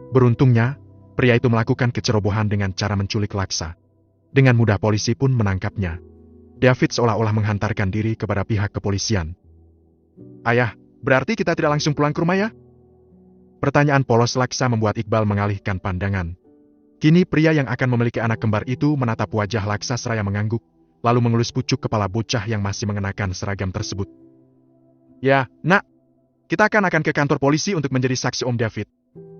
Beruntungnya, pria itu melakukan kecerobohan dengan cara menculik Laksa. Dengan mudah polisi pun menangkapnya. David seolah-olah menghantarkan diri kepada pihak kepolisian. Ayah, berarti kita tidak langsung pulang ke rumah ya? Pertanyaan polos Laksa membuat Iqbal mengalihkan pandangan. Kini pria yang akan memiliki anak kembar itu menatap wajah Laksa seraya mengangguk, lalu mengelus pucuk kepala bocah yang masih mengenakan seragam tersebut. Ya, nak. Kita akan ke kantor polisi untuk menjadi saksi Om David.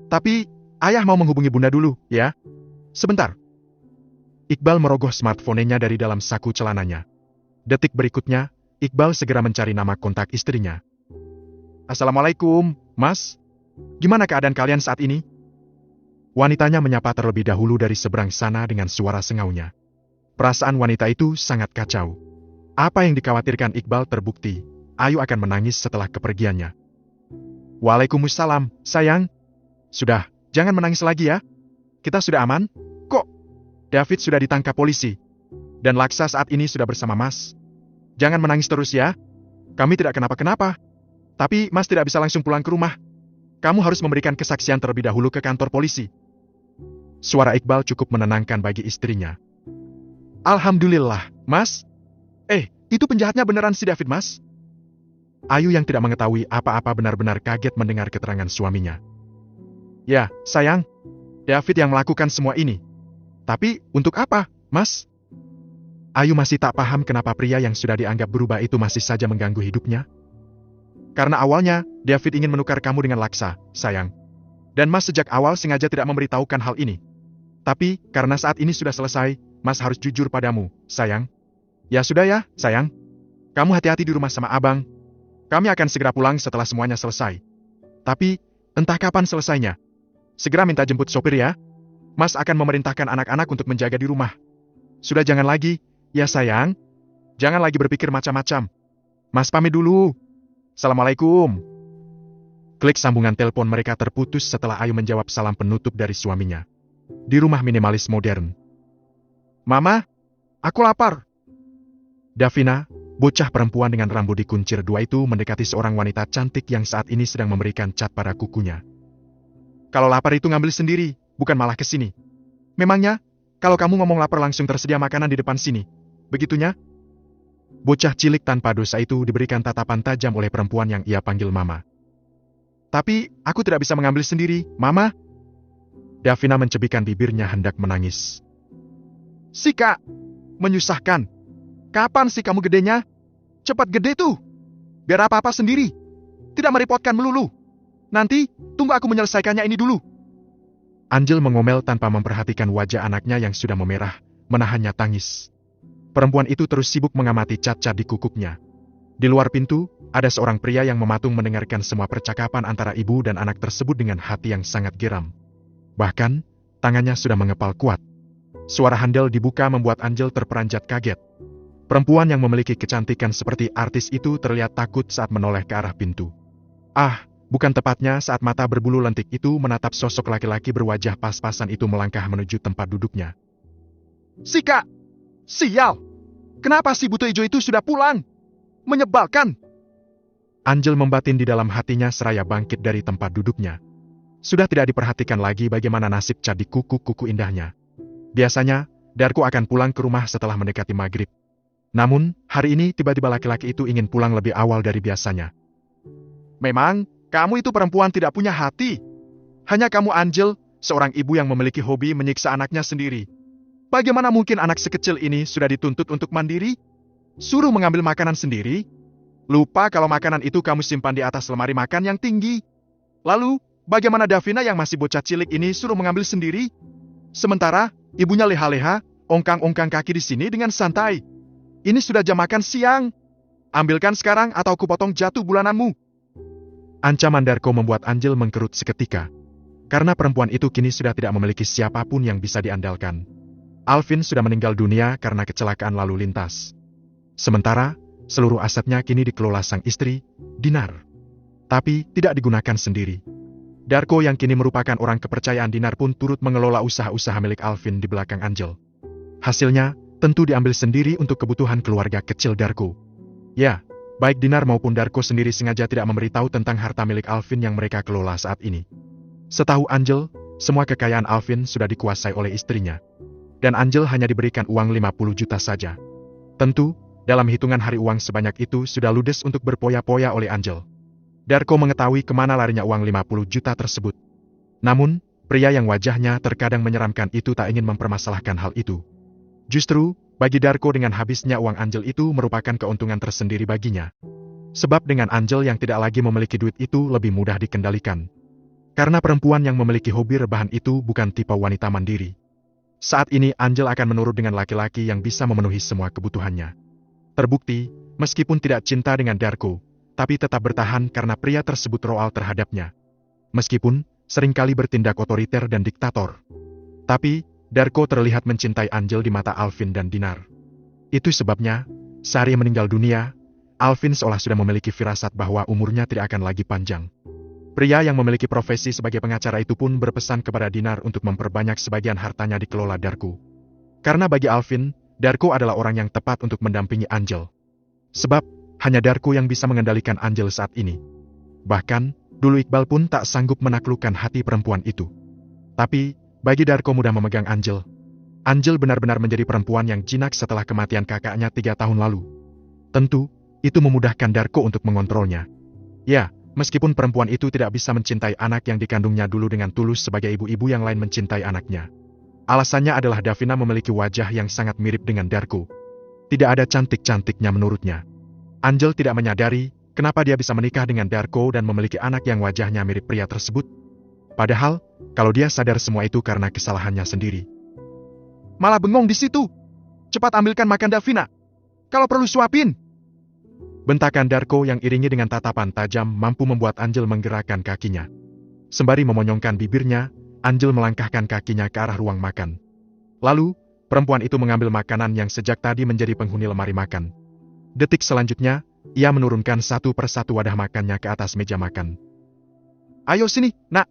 Tapi, ayah mau menghubungi bunda dulu, ya? Sebentar. Iqbal merogoh smartphone-nya dari dalam saku celananya. Detik berikutnya, Iqbal segera mencari nama kontak istrinya. Assalamualaikum, Mas. Gimana keadaan kalian saat ini? Wanitanya menyapa terlebih dahulu dari seberang sana dengan suara sengaunya. Perasaan wanita itu sangat kacau. Apa yang dikhawatirkan Iqbal terbukti. Ayu akan menangis setelah kepergiannya. Waalaikumsalam, sayang. Sudah, jangan menangis lagi ya. Kita sudah aman? Kok? David sudah ditangkap polisi. Dan Laksa saat ini sudah bersama Mas. Jangan menangis terus ya. Kami tidak kenapa-kenapa. Tapi Mas tidak bisa langsung pulang ke rumah. Kamu harus memberikan kesaksian terlebih dahulu ke kantor polisi. Suara Iqbal cukup menenangkan bagi istrinya. Alhamdulillah, Mas. Itu penjahatnya beneran si David, Mas? Ayu yang tidak mengetahui apa-apa benar-benar kaget mendengar keterangan suaminya. Ya, sayang. David yang melakukan semua ini. Tapi, untuk apa, Mas? Ayu masih tak paham kenapa pria yang sudah dianggap berubah itu masih saja mengganggu hidupnya. Karena awalnya, David ingin menukar kamu dengan Laksa, sayang. Dan Mas sejak awal sengaja tidak memberitahukan hal ini. Tapi, karena saat ini sudah selesai, Mas harus jujur padamu, sayang. Ya sudah ya, sayang. Kamu hati-hati di rumah sama abang. Kami akan segera pulang setelah semuanya selesai. Tapi, entah kapan selesainya. Segera minta jemput sopir ya. Mas akan memerintahkan anak-anak untuk menjaga di rumah. Sudah jangan lagi, ya sayang. Jangan lagi berpikir macam-macam. Mas pamit dulu. Assalamualaikum. Klik sambungan telepon mereka terputus setelah Ayu menjawab salam penutup dari suaminya. Di rumah minimalis modern. Mama, aku lapar. Davina, bocah perempuan dengan rambut dikuncir dua itu mendekati seorang wanita cantik yang saat ini sedang memberikan cat pada kukunya. Kalau lapar itu ngambil sendiri, bukan malah ke sini. Memangnya, kalau kamu ngomong lapar langsung tersedia makanan di depan sini. Begitunya? Bocah cilik tanpa dosa itu diberikan tatapan tajam oleh perempuan yang ia panggil Mama. Tapi, aku tidak bisa mengambil sendiri, Mama. Davina mencebikkan bibirnya hendak menangis. Sika, menyusahkan. Kapan sih kamu gedenya? Cepat gede tuh. Biar apa-apa sendiri. Tidak merepotkan melulu. Nanti, tunggu aku menyelesaikannya ini dulu. Anjel mengomel tanpa memperhatikan wajah anaknya yang sudah memerah, menahannya tangis. Perempuan itu terus sibuk mengamati cat-cat di kukuknya. Di luar pintu, ada seorang pria yang mematung mendengarkan semua percakapan antara ibu dan anak tersebut dengan hati yang sangat geram. Bahkan, tangannya sudah mengepal kuat. Suara handal dibuka membuat Angel terperanjat kaget. Perempuan yang memiliki kecantikan seperti artis itu terlihat takut saat menoleh ke arah pintu. Ah, bukan tepatnya saat mata berbulu lentik itu menatap sosok laki-laki berwajah pas-pasan itu melangkah menuju tempat duduknya. "Sika! Sial! Kenapa si buto ijo itu sudah pulang? Menyebalkan!" Angel membatin di dalam hatinya seraya bangkit dari tempat duduknya. Sudah tidak diperhatikan lagi bagaimana nasib cat di kuku-kuku indahnya. Biasanya, Darko akan pulang ke rumah setelah mendekati maghrib. Namun, hari ini tiba-tiba laki-laki itu ingin pulang lebih awal dari biasanya. "Memang, kamu itu perempuan tidak punya hati. Hanya kamu Angel, seorang ibu yang memiliki hobi menyiksa anaknya sendiri. Bagaimana mungkin anak sekecil ini sudah dituntut untuk mandiri? Suruh mengambil makanan sendiri? Lupa kalau makanan itu kamu simpan di atas lemari makan yang tinggi. Lalu, bagaimana Davina yang masih bocah cilik ini suruh mengambil sendiri? Sementara, ibunya leha-leha, ongkang-ongkang kaki di sini dengan santai. Ini sudah jam makan siang. Ambilkan sekarang atau kupotong jatuh bulananmu." Ancaman Darko membuat Angel mengkerut seketika. Karena perempuan itu kini sudah tidak memiliki siapapun yang bisa diandalkan. Alvin sudah meninggal dunia karena kecelakaan lalu lintas. Sementara, seluruh asetnya kini dikelola sang istri, Dinar. Tapi, tidak digunakan sendiri. Darko yang kini merupakan orang kepercayaan Dinar pun turut mengelola usaha-usaha milik Alvin di belakang Angel. Hasilnya, tentu diambil sendiri untuk kebutuhan keluarga kecil Darko. Ya, baik Dinar maupun Darko sendiri sengaja tidak memberitahu tentang harta milik Alvin yang mereka kelola saat ini. Setahu Angel, semua kekayaan Alvin sudah dikuasai oleh istrinya. Dan Angel hanya diberikan uang 50 juta saja. Tentu, dalam hitungan hari uang sebanyak itu sudah ludes untuk berpoya-poya oleh Angel. Darko mengetahui kemana larinya uang 50 juta tersebut. Namun, pria yang wajahnya terkadang menyeramkan itu tak ingin mempermasalahkan hal itu. Justru, bagi Darko dengan habisnya uang Angel itu merupakan keuntungan tersendiri baginya. Sebab dengan Angel yang tidak lagi memiliki duit itu lebih mudah dikendalikan. Karena perempuan yang memiliki hobi rebahan itu bukan tipe wanita mandiri. Saat ini Angel akan menurut dengan laki-laki yang bisa memenuhi semua kebutuhannya. Terbukti, meskipun tidak cinta dengan Darko, tapi tetap bertahan karena pria tersebut royal terhadapnya. Meskipun seringkali bertindak otoriter dan diktator. Tapi, Darko terlihat mencintai Angel di mata Alvin dan Dinar. Itu sebabnya, sehari meninggal dunia, Alvin seolah sudah memiliki firasat bahwa umurnya tidak akan lagi panjang. Pria yang memiliki profesi sebagai pengacara itu pun berpesan kepada Dinar untuk memperbanyak sebagian hartanya dikelola Darko. Karena bagi Alvin, Darko adalah orang yang tepat untuk mendampingi Angel. Sebab, hanya Darko yang bisa mengendalikan Angel saat ini. Bahkan, dulu Iqbal pun tak sanggup menaklukkan hati perempuan itu. Tapi, bagi Darko mudah memegang Angel. Angel benar-benar menjadi perempuan yang jinak setelah kematian kakaknya 3 tahun lalu. Tentu, itu memudahkan Darko untuk mengontrolnya. Ya, meskipun perempuan itu tidak bisa mencintai anak yang dikandungnya dulu dengan tulus sebagai ibu-ibu yang lain mencintai anaknya. Alasannya adalah Davina memiliki wajah yang sangat mirip dengan Darko. Tidak ada cantik-cantiknya menurutnya. Angel tidak menyadari kenapa dia bisa menikah dengan Darko dan memiliki anak yang wajahnya mirip pria tersebut. Padahal, kalau dia sadar semua itu karena kesalahannya sendiri. "Malah bengong di situ. Cepat ambilkan makan Davina. Kalau perlu suapin." Bentakan Darko yang iringi dengan tatapan tajam mampu membuat Angel menggerakkan kakinya. Sembari memonyongkan bibirnya, Angel melangkahkan kakinya ke arah ruang makan. Lalu, perempuan itu mengambil makanan yang sejak tadi menjadi penghuni lemari makan. Detik selanjutnya, ia menurunkan satu persatu wadah makannya ke atas meja makan. "Ayo sini, nak.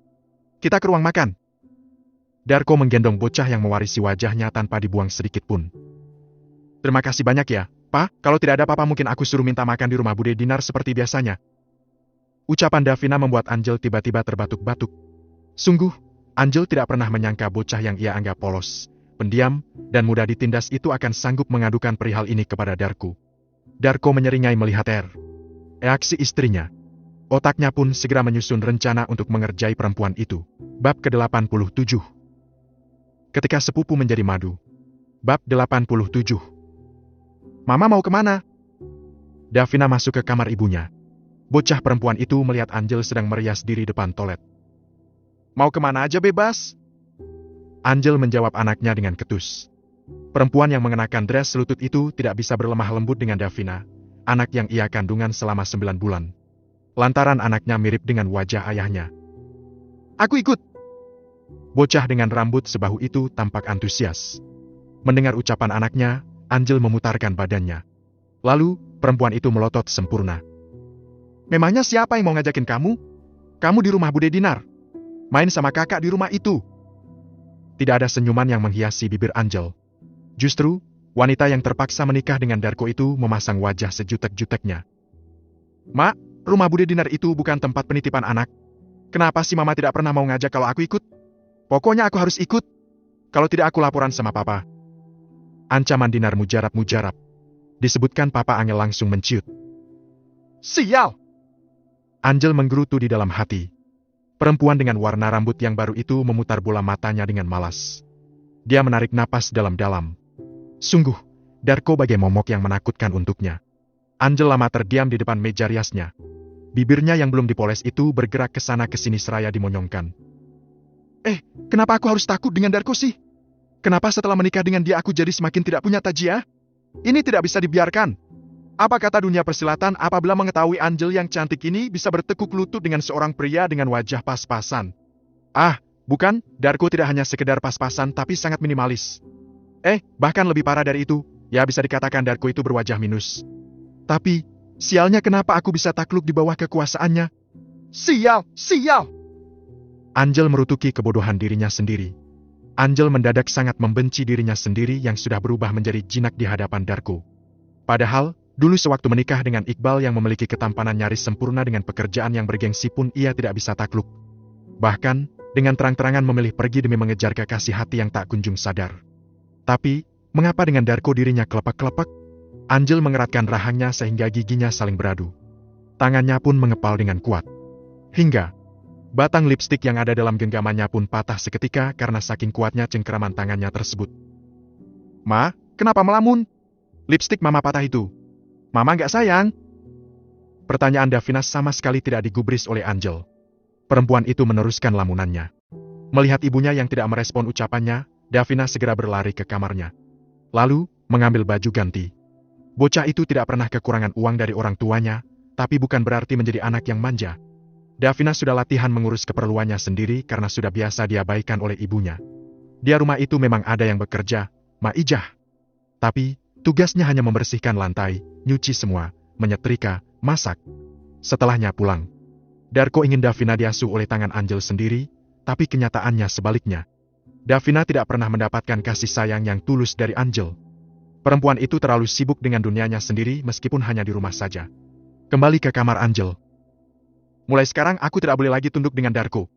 Kita ke ruang makan." Darko menggendong bocah yang mewarisi wajahnya tanpa dibuang sedikit pun. "Terima kasih banyak ya, Pak. Kalau tidak ada apa-apa mungkin aku suruh minta makan di rumah Bude Dinar seperti biasanya." Ucapan Davina membuat Angel tiba-tiba terbatuk-batuk. Sungguh, Angel tidak pernah menyangka bocah yang ia anggap polos, pendiam, dan mudah ditindas itu akan sanggup mengadukan perihal ini kepada Darko. Darko menyeringai melihat reaksi istrinya. Otaknya pun segera menyusun rencana untuk mengerjai perempuan itu. Bab ke-87. Ketika sepupu menjadi madu. Bab 87. "Mama mau kemana?" Davina masuk ke kamar ibunya. Bocah perempuan itu melihat Angel sedang merias diri depan toilet. "Mau kemana aja bebas." Angel menjawab anaknya dengan ketus. Perempuan yang mengenakan dress selutut itu tidak bisa berlemah lembut dengan Davina, anak yang ia kandungan selama 9 bulan. Lantaran anaknya mirip dengan wajah ayahnya. Aku ikut. Bocah dengan rambut sebahu itu tampak antusias. Mendengar ucapan anaknya, Angel memutarkan badannya. Lalu, perempuan itu melotot sempurna. Memangnya siapa yang mau ngajakin kamu? Kamu di rumah Bude Dinar. Main sama kakak di rumah itu. Tidak ada senyuman yang menghiasi bibir Angel. Justru, wanita yang terpaksa menikah dengan Darko itu memasang wajah sejutek-juteknya. Mak, rumah Bude Dinar itu bukan tempat penitipan anak. Kenapa sih mama tidak pernah mau ngajak kalau aku ikut? Pokoknya aku harus ikut. Kalau tidak aku laporan sama papa. Ancaman Dinar mujarab-mujarab. Disebutkan papa Angel langsung menciut. Sial! Angel menggerutu di dalam hati. Perempuan dengan warna rambut yang baru itu memutar bola matanya dengan malas. Dia menarik napas dalam-dalam. Sungguh, Darko bagai momok yang menakutkan untuknya. Angel lama terdiam di depan meja riasnya. Bibirnya yang belum dipoles itu bergerak ke sana ke sini seraya dimonyongkan. Kenapa aku harus takut dengan Darko sih? Kenapa setelah menikah dengan dia aku jadi semakin tidak punya tajiah? Ini tidak bisa dibiarkan. Apa kata dunia persilatan apabila mengetahui Angel yang cantik ini bisa bertekuk lutut dengan seorang pria dengan wajah pas-pasan? Bukan, Darko tidak hanya sekedar pas-pasan tapi sangat minimalis. Bahkan lebih parah dari itu, ya bisa dikatakan Darko itu berwajah minus. Tapi, sialnya kenapa aku bisa takluk di bawah kekuasaannya? Sial! Angel merutuki kebodohan dirinya sendiri. Angel mendadak sangat membenci dirinya sendiri yang sudah berubah menjadi jinak di hadapan Darko. Padahal, dulu sewaktu menikah dengan Iqbal yang memiliki ketampanan nyaris sempurna dengan pekerjaan yang bergengsi pun ia tidak bisa takluk. Bahkan, dengan terang-terangan memilih pergi demi mengejar kekasih hati yang tak kunjung sadar. Tapi, mengapa dengan Darko dirinya kelepek-kelepek? Angel mengeratkan rahangnya sehingga giginya saling beradu. Tangannya pun mengepal dengan kuat. Hingga, batang lipstik yang ada dalam genggamannya pun patah seketika karena saking kuatnya cengkeraman tangannya tersebut. Ma, kenapa melamun? Lipstik mama patah itu. Mama nggak sayang? Pertanyaan Davina sama sekali tidak digubris oleh Angel. Perempuan itu meneruskan lamunannya. Melihat ibunya yang tidak merespon ucapannya, Davina segera berlari ke kamarnya. Lalu, mengambil baju ganti. Bocah itu tidak pernah kekurangan uang dari orang tuanya, tapi bukan berarti menjadi anak yang manja. Davina sudah latihan mengurus keperluannya sendiri karena sudah biasa diabaikan oleh ibunya. Di rumah itu memang ada yang bekerja, Maijah. Tapi, tugasnya hanya membersihkan lantai, nyuci semua, menyetrika, masak. Setelahnya pulang. Darko ingin Davina diasuh oleh tangan Angel sendiri, tapi kenyataannya sebaliknya. Davina tidak pernah mendapatkan kasih sayang yang tulus dari Angel. Perempuan itu terlalu sibuk dengan dunianya sendiri meskipun hanya di rumah saja. Kembali ke kamar Angel. Mulai sekarang aku tidak boleh lagi tunduk dengan Darko.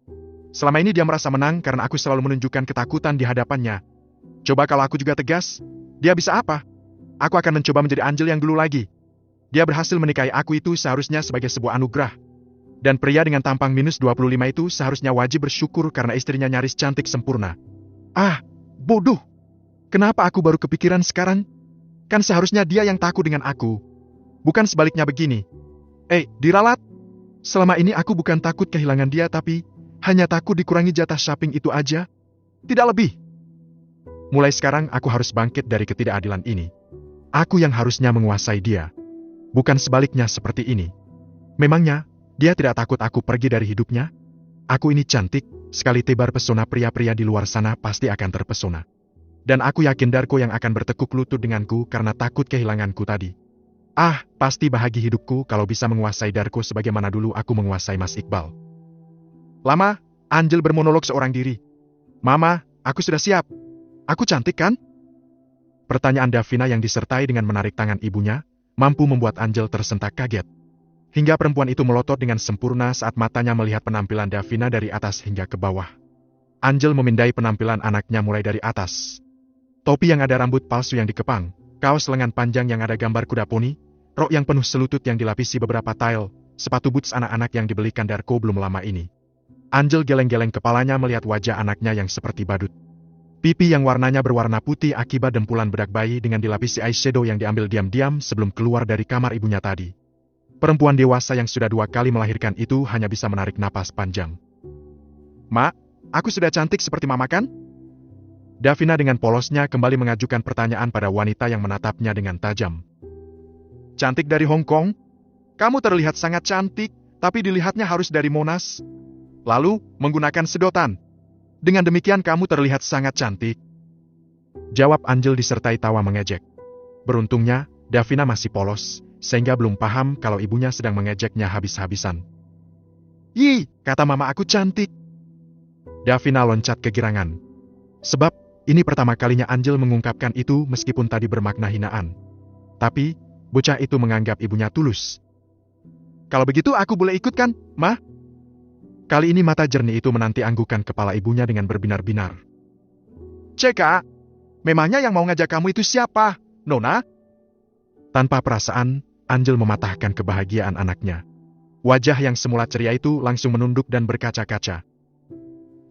Selama ini dia merasa menang karena aku selalu menunjukkan ketakutan di hadapannya. Coba kalau aku juga tegas, dia bisa apa? Aku akan mencoba menjadi Angel yang dulu lagi. Dia berhasil menikahi aku itu seharusnya sebagai sebuah anugerah. Dan pria dengan tampang minus 25 itu seharusnya wajib bersyukur karena istrinya nyaris cantik sempurna. Bodoh! Kenapa aku baru kepikiran sekarang? Kan seharusnya dia yang takut dengan aku. Bukan sebaliknya begini. Diralat! Selama ini aku bukan takut kehilangan dia tapi hanya takut dikurangi jatah shopping itu aja. Tidak lebih. Mulai sekarang aku harus bangkit dari ketidakadilan ini. Aku yang harusnya menguasai dia. Bukan sebaliknya seperti ini. Memangnya, dia tidak takut aku pergi dari hidupnya? Aku ini cantik, sekali tebar pesona pria-pria di luar sana pasti akan terpesona. Dan aku yakin Darko yang akan bertekuk lutut denganku karena takut kehilanganku tadi. Pasti bahagia hidupku kalau bisa menguasai Darko sebagaimana dulu aku menguasai Mas Iqbal. Lama, Angel bermonolog seorang diri. Mama, aku sudah siap. Aku cantik kan? Pertanyaan Davina yang disertai dengan menarik tangan ibunya, mampu membuat Angel tersentak kaget. Hingga perempuan itu melotot dengan sempurna saat matanya melihat penampilan Davina dari atas hingga ke bawah. Angel memindai penampilan anaknya mulai dari atas. Topi yang ada rambut palsu yang dikepang, kaos lengan panjang yang ada gambar kuda poni, rok yang penuh selutut yang dilapisi beberapa tile, sepatu boots anak-anak yang dibelikan Darko belum lama ini. Angel geleng-geleng kepalanya melihat wajah anaknya yang seperti badut. Pipi yang warnanya berwarna putih akibat dempulan bedak bayi dengan dilapisi eyeshadow yang diambil diam-diam sebelum keluar dari kamar ibunya tadi. Perempuan dewasa yang sudah 2 kali melahirkan itu hanya bisa menarik napas panjang. Mak, aku sudah cantik seperti mama kan? Davina dengan polosnya kembali mengajukan pertanyaan pada wanita yang menatapnya dengan tajam. Cantik dari Hong Kong? Kamu terlihat sangat cantik, tapi dilihatnya harus dari Monas. Lalu, menggunakan sedotan. Dengan demikian kamu terlihat sangat cantik. Jawab Angel disertai tawa mengejek. Beruntungnya, Davina masih polos, sehingga belum paham kalau ibunya sedang mengejeknya habis-habisan. Ih, kata mama aku cantik. Davina loncat kegirangan. Sebab, ini pertama kalinya Angel mengungkapkan itu meskipun tadi bermakna hinaan. Tapi, bocah itu menganggap ibunya tulus. Kalau begitu aku boleh ikut kan, Ma? Kali ini mata jernih itu menanti anggukan kepala ibunya dengan berbinar-binar. Ceka, memangnya yang mau ngajak kamu itu siapa, Nona? Tanpa perasaan, Angel mematahkan kebahagiaan anaknya. Wajah yang semula ceria itu langsung menunduk dan berkaca-kaca.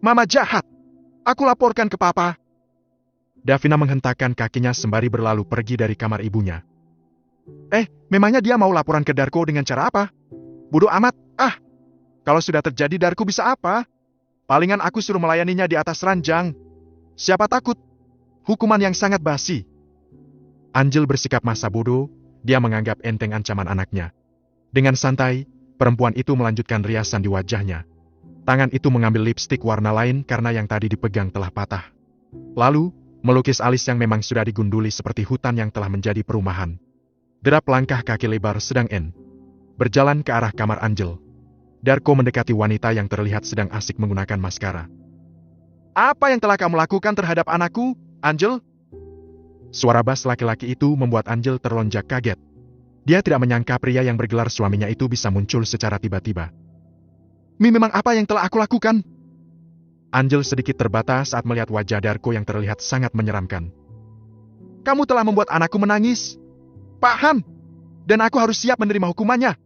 Mama jahat! Aku laporkan ke Papa. Davina menghentakkan kakinya sembari berlalu pergi dari kamar ibunya. Memangnya dia mau laporan ke Darko dengan cara apa? Bodoh amat, Kalau sudah terjadi Darko bisa apa? Palingan aku suruh melayaninya di atas ranjang. Siapa takut? Hukuman yang sangat basi. Angel bersikap masa bodoh, dia menganggap enteng ancaman anaknya. Dengan santai, perempuan itu melanjutkan riasan di wajahnya. Tangan itu mengambil lipstik warna lain karena yang tadi dipegang telah patah. Lalu, melukis alis yang memang sudah digunduli seperti hutan yang telah menjadi perumahan. Derap langkah kaki lebar sedang berjalan ke arah kamar Angel. Darko mendekati wanita yang terlihat sedang asik menggunakan maskara. Apa yang telah kamu lakukan terhadap anakku, Angel? Suara bas laki-laki itu membuat Angel terlonjak kaget. Dia tidak menyangka pria yang bergelar suaminya itu bisa muncul secara tiba-tiba. Memang apa yang telah aku lakukan? Angel sedikit terbata saat melihat wajah Darko yang terlihat sangat menyeramkan. Kamu telah membuat anakku menangis. Paham? Dan aku harus siap menerima hukumannya.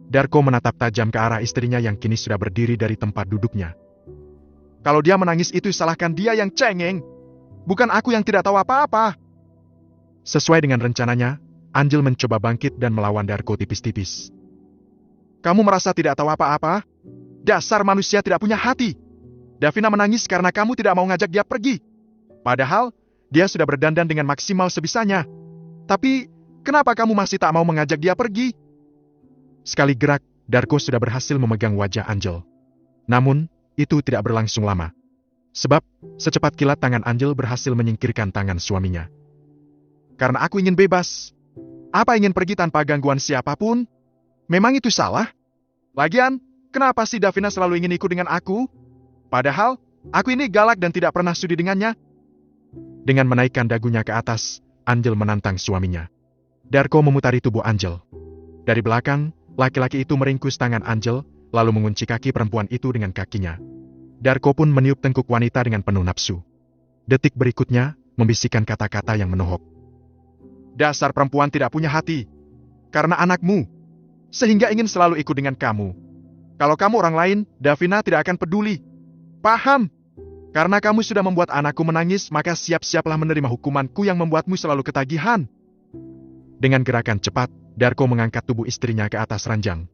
Darko menatap tajam ke arah istrinya yang kini sudah berdiri dari tempat duduknya. Kalau dia menangis itu salahkan dia yang cengeng. Bukan aku yang tidak tahu apa-apa. Sesuai dengan rencananya, Angel mencoba bangkit dan melawan Darko tipis-tipis. Kamu merasa tidak tahu apa-apa? Dasar manusia tidak punya hati. Davina menangis karena kamu tidak mau ngajak dia pergi. Padahal, dia sudah berdandan dengan maksimal sebisanya. Tapi, kenapa kamu masih tak mau mengajak dia pergi? Sekali gerak, Darko sudah berhasil memegang wajah Angel. Namun, itu tidak berlangsung lama. Sebab, secepat kilat tangan Angel berhasil menyingkirkan tangan suaminya. Karena aku ingin bebas. Apa ingin pergi tanpa gangguan siapapun? Memang itu salah? Lagian, kenapa sih Davina selalu ingin ikut dengan aku? Padahal, aku ini galak dan tidak pernah sudi dengannya. Dengan menaikkan dagunya ke atas, Angel menantang suaminya. Darko memutari tubuh Angel. Dari belakang, laki-laki itu meringkus tangan Angel, lalu mengunci kaki perempuan itu dengan kakinya. Darko pun meniup tengkuk wanita dengan penuh nafsu. Detik berikutnya, membisikkan kata-kata yang menohok. Dasar perempuan tidak punya hati. Karena anakmu. Sehingga ingin selalu ikut dengan kamu. Kalau kamu orang lain, Davina tidak akan peduli. Paham? Karena kamu sudah membuat anakku menangis, maka siap-siaplah menerima hukumanku yang membuatmu selalu ketagihan. Dengan gerakan cepat, Darko mengangkat tubuh istrinya ke atas ranjang.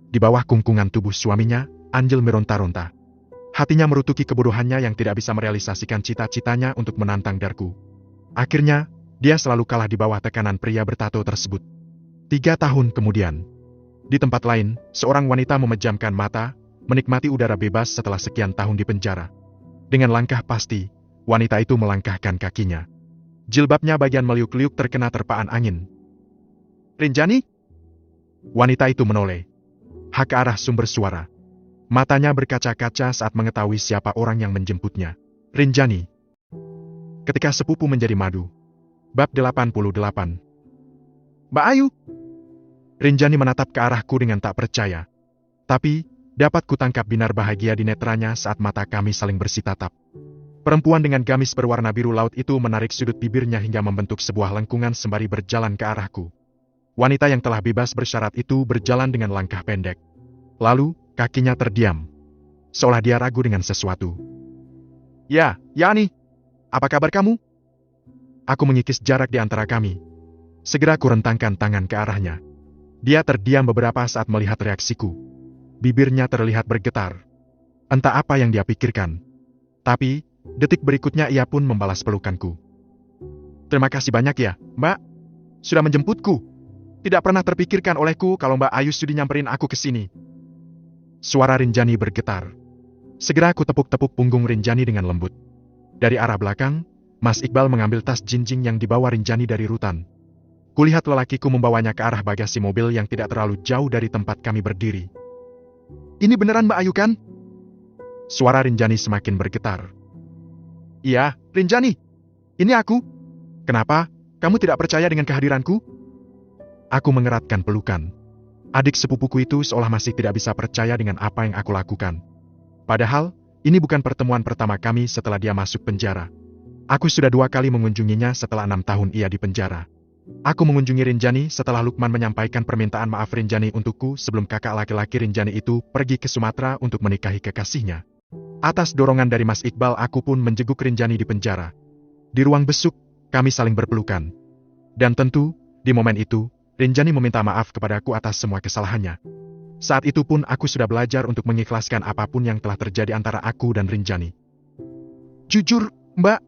Di bawah kungkungan tubuh suaminya, Angel meronta-ronta. Hatinya merutuki kebodohannya yang tidak bisa merealisasikan cita-citanya untuk menantang Darko. Akhirnya, dia selalu kalah di bawah tekanan pria bertato tersebut. 3 tahun kemudian, di tempat lain, seorang wanita memejamkan mata, menikmati udara bebas setelah sekian tahun di penjara. Dengan langkah pasti, wanita itu melangkahkan kakinya. Jilbabnya bagian meliuk-liuk terkena terpaan angin. Rinjani? Wanita itu menoleh. Ke arah sumber suara. Matanya berkaca-kaca saat mengetahui siapa orang yang menjemputnya. Rinjani. Ketika sepupu menjadi madu. Bab 88. Mbak Ayu. Rinjani menatap ke arahku dengan tak percaya. Tapi, dapat kutangkap binar bahagia di netranya saat mata kami saling bersitatap. Perempuan dengan gamis berwarna biru laut itu menarik sudut bibirnya hingga membentuk sebuah lengkungan sembari berjalan ke arahku. Wanita yang telah bebas bersyarat itu berjalan dengan langkah pendek. Lalu, kakinya terdiam. Seolah dia ragu dengan sesuatu. Ya, Yani. Apa kabar kamu? Aku mengikis jarak di antara kami. Segera kurentangkan tangan ke arahnya. Dia terdiam beberapa saat melihat reaksiku. Bibirnya terlihat bergetar. Entah apa yang dia pikirkan. Tapi, Detik berikutnya ia pun membalas pelukanku. Terima kasih banyak ya, Mbak. Sudah menjemputku. Tidak pernah terpikirkan olehku kalau Mbak Ayu sudi nyamperin aku ke sini. Suara Rinjani bergetar. Segera aku tepuk-tepuk punggung Rinjani dengan lembut. Dari arah belakang, Mas Iqbal mengambil tas jinjing yang dibawa Rinjani dari rutan. Kulihat lelakiku membawanya ke arah bagasi mobil yang tidak terlalu jauh dari tempat kami berdiri. Ini beneran Mbak Ayu kan? Suara Rinjani semakin bergetar. Iya, Rinjani. Ini aku. Kenapa? Kamu tidak percaya dengan kehadiranku? Aku mengeratkan pelukan. Adik sepupuku itu seolah masih tidak bisa percaya dengan apa yang aku lakukan. Padahal, ini bukan pertemuan pertama kami setelah dia masuk penjara. Aku sudah 2 kali mengunjunginya setelah 6 tahun ia di penjara. Aku mengunjungi Rinjani setelah Lukman menyampaikan permintaan maaf Rinjani untukku sebelum kakak laki-laki Rinjani itu pergi ke Sumatera untuk menikahi kekasihnya. Atas dorongan dari Mas Iqbal, aku pun menjenguk Rinjani di penjara. Di ruang besuk, kami saling berpelukan. Dan tentu, di momen itu, Rinjani meminta maaf kepadaku atas semua kesalahannya. Saat itu pun aku sudah belajar untuk mengikhlaskan apapun yang telah terjadi antara aku dan Rinjani. Jujur, Mbak,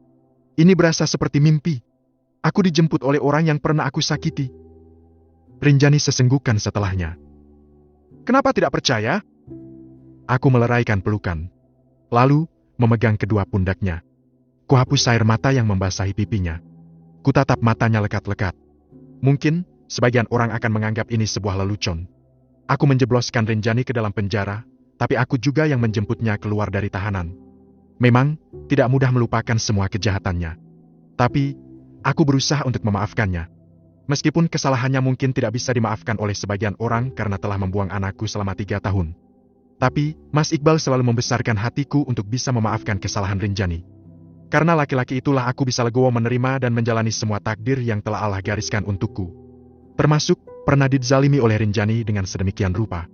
ini berasa seperti mimpi. Aku dijemput oleh orang yang pernah aku sakiti. Rinjani sesenggukan setelahnya. Kenapa tidak percaya? Aku meleraikan pelukan. Lalu, memegang kedua pundaknya. Kuhapus air mata yang membasahi pipinya. Kutatap matanya lekat-lekat. Mungkin, sebagian orang akan menganggap ini sebuah lelucon. Aku menjebloskan Rinjani ke dalam penjara, tapi aku juga yang menjemputnya keluar dari tahanan. Memang, tidak mudah melupakan semua kejahatannya. Tapi, aku berusaha untuk memaafkannya. Meskipun kesalahannya mungkin tidak bisa dimaafkan oleh sebagian orang karena telah membuang anakku selama 3 tahun. Tapi, Mas Iqbal selalu membesarkan hatiku untuk bisa memaafkan kesalahan Rinjani. Karena laki-laki itulah aku bisa legowo menerima dan menjalani semua takdir yang telah Allah gariskan untukku. Termasuk, pernah dizalimi oleh Rinjani dengan sedemikian rupa.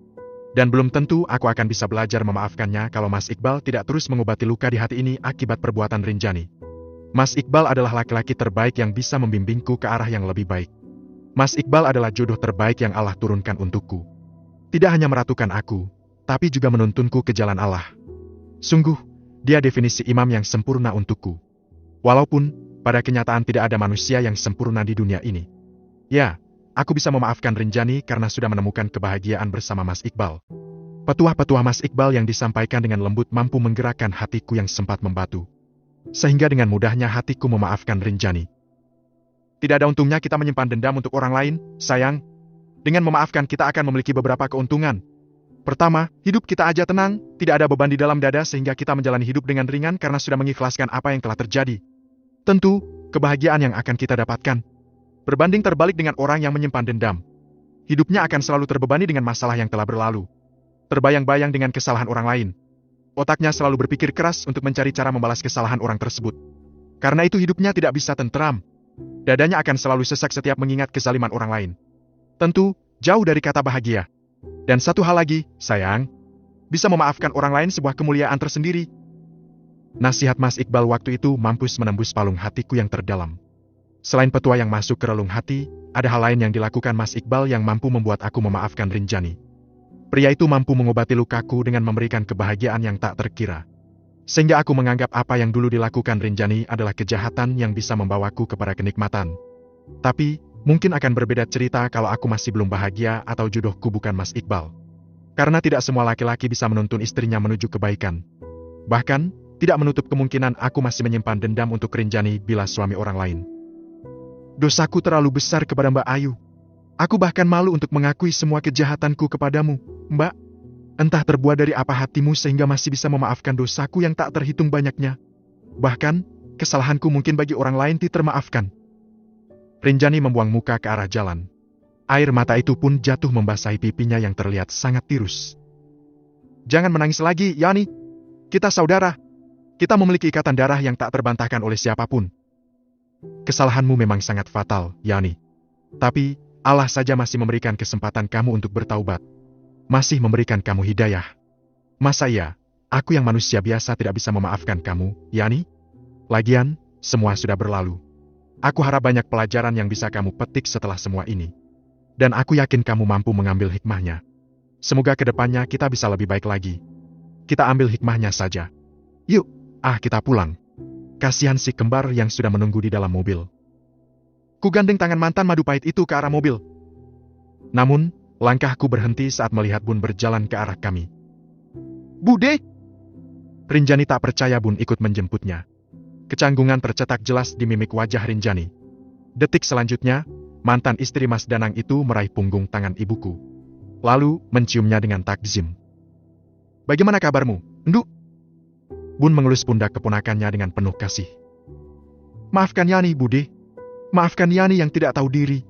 Dan belum tentu aku akan bisa belajar memaafkannya kalau Mas Iqbal tidak terus mengobati luka di hati ini akibat perbuatan Rinjani. Mas Iqbal adalah laki-laki terbaik yang bisa membimbingku ke arah yang lebih baik. Mas Iqbal adalah jodoh terbaik yang Allah turunkan untukku. Tidak hanya meratukan aku, tapi juga menuntunku ke jalan Allah. Sungguh, dia definisi imam yang sempurna untukku. Walaupun, pada kenyataan tidak ada manusia yang sempurna di dunia ini. Ya, aku bisa memaafkan Rinjani karena sudah menemukan kebahagiaan bersama Mas Iqbal. Petuah-petuah Mas Iqbal yang disampaikan dengan lembut mampu menggerakkan hatiku yang sempat membatu. Sehingga dengan mudahnya hatiku memaafkan Rinjani. Tidak ada untungnya kita menyimpan dendam untuk orang lain, sayang. Dengan memaafkan kita akan memiliki beberapa keuntungan. Pertama, hidup kita aja tenang, tidak ada beban di dalam dada sehingga kita menjalani hidup dengan ringan karena sudah mengikhlaskan apa yang telah terjadi. Tentu, kebahagiaan yang akan kita dapatkan berbanding terbalik dengan orang yang menyimpan dendam. Hidupnya akan selalu terbebani dengan masalah yang telah berlalu. Terbayang-bayang dengan kesalahan orang lain. Otaknya selalu berpikir keras untuk mencari cara membalas kesalahan orang tersebut. Karena itu hidupnya tidak bisa tenteram. Dadanya akan selalu sesak setiap mengingat kezaliman orang lain. Tentu, jauh dari kata bahagia. Dan satu hal lagi, sayang. Bisa memaafkan orang lain sebuah kemuliaan tersendiri. Nasihat Mas Iqbal waktu itu mampus menembus palung hatiku yang terdalam. Selain petua yang masuk ke relung hati, ada hal lain yang dilakukan Mas Iqbal yang mampu membuat aku memaafkan Rinjani. Pria itu mampu mengobati lukaku dengan memberikan kebahagiaan yang tak terkira. Sehingga aku menganggap apa yang dulu dilakukan Rinjani adalah kejahatan yang bisa membawaku kepada kenikmatan. Tapi, mungkin akan berbeda cerita kalau aku masih belum bahagia atau jodohku bukan Mas Iqbal. Karena tidak semua laki-laki bisa menuntun istrinya menuju kebaikan. Bahkan, tidak menutup kemungkinan aku masih menyimpan dendam untuk Rinjani bila suami orang lain. Dosaku terlalu besar kepada Mbak Ayu. Aku bahkan malu untuk mengakui semua kejahatanku kepadamu, Mbak. Entah terbuat dari apa hatimu sehingga masih bisa memaafkan dosaku yang tak terhitung banyaknya. Bahkan, kesalahanku mungkin bagi orang lain tidak termaafkan. Rinjani membuang muka ke arah jalan. Air mata itu pun jatuh membasahi pipinya yang terlihat sangat tirus. Jangan menangis lagi, Yani. Kita saudara. Kita memiliki ikatan darah yang tak terbantahkan oleh siapapun. Kesalahanmu memang sangat fatal, Yani. Tapi, Allah saja masih memberikan kesempatan kamu untuk bertaubat. Masih memberikan kamu hidayah. Masa iya, aku yang manusia biasa tidak bisa memaafkan kamu, Yani? Lagian, semua sudah berlalu. Aku harap banyak pelajaran yang bisa kamu petik setelah semua ini. Dan aku yakin kamu mampu mengambil hikmahnya. Semoga kedepannya kita bisa lebih baik lagi. Kita ambil hikmahnya saja. Yuk, kita pulang. kasihan si kembar yang sudah menunggu di dalam mobil. Ku gandeng tangan mantan madu pahit itu ke arah mobil. Namun, langkahku berhenti saat melihat Bun berjalan ke arah kami. Bude! Rinjani tak percaya Bun ikut menjemputnya. Kecanggungan tercetak jelas di mimik wajah Rinjani. Detik selanjutnya, mantan istri Mas Danang itu meraih punggung tangan ibuku. Lalu, menciumnya dengan takzim. Bagaimana kabarmu, Nduk? Bun mengelus pundak keponakannya dengan penuh kasih. Maafkan Yani, Bude. Maafkan Yani yang tidak tahu diri.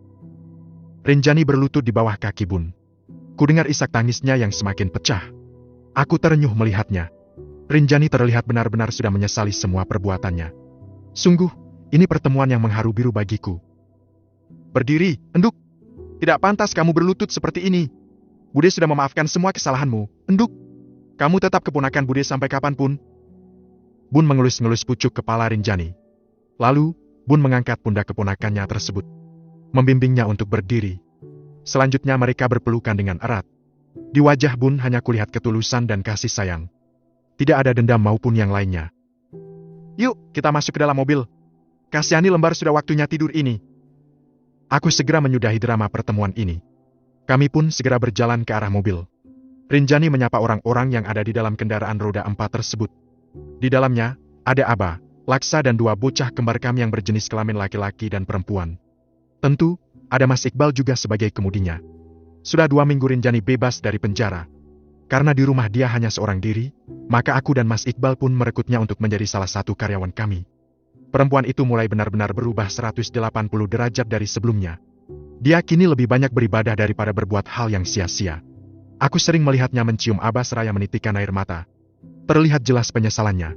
Rinjani berlutut di bawah kaki Bun. Kudengar isak tangisnya yang semakin pecah. Aku terenyuh melihatnya. Rinjani terlihat benar-benar sudah menyesali semua perbuatannya. Sungguh, ini pertemuan yang mengharu biru bagiku. Berdiri, Enduk. Tidak pantas kamu berlutut seperti ini. Bude sudah memaafkan semua kesalahanmu, Enduk. Kamu tetap keponakan Bude sampai kapanpun. Bun mengelus-ngelus pucuk kepala Rinjani. Lalu, Bun mengangkat pundak keponakannya tersebut, membimbingnya untuk berdiri. Selanjutnya mereka berpelukan dengan erat. Di wajah Bun hanya kulihat ketulusan dan kasih sayang. Tidak ada dendam maupun yang lainnya. Yuk, kita masuk ke dalam mobil. Kasihani lembar sudah waktunya tidur ini. Aku segera menyudahi drama pertemuan ini. Kami pun segera berjalan ke arah mobil. Rinjani menyapa orang-orang yang ada di dalam kendaraan roda 4 tersebut. Di dalamnya, ada Aba, Laksa dan 2 bocah kembar kami yang berjenis kelamin laki-laki dan perempuan. Tentu, ada Mas Iqbal juga sebagai kemudinya. Sudah 2 minggu Rinjani bebas dari penjara. Karena di rumah dia hanya seorang diri, maka aku dan Mas Iqbal pun merekrutnya untuk menjadi salah satu karyawan kami. Perempuan itu mulai benar-benar berubah 180 derajat dari sebelumnya. Dia kini lebih banyak beribadah daripada berbuat hal yang sia-sia. Aku sering melihatnya mencium Aba seraya menitikan air mata. Terlihat jelas penyesalannya.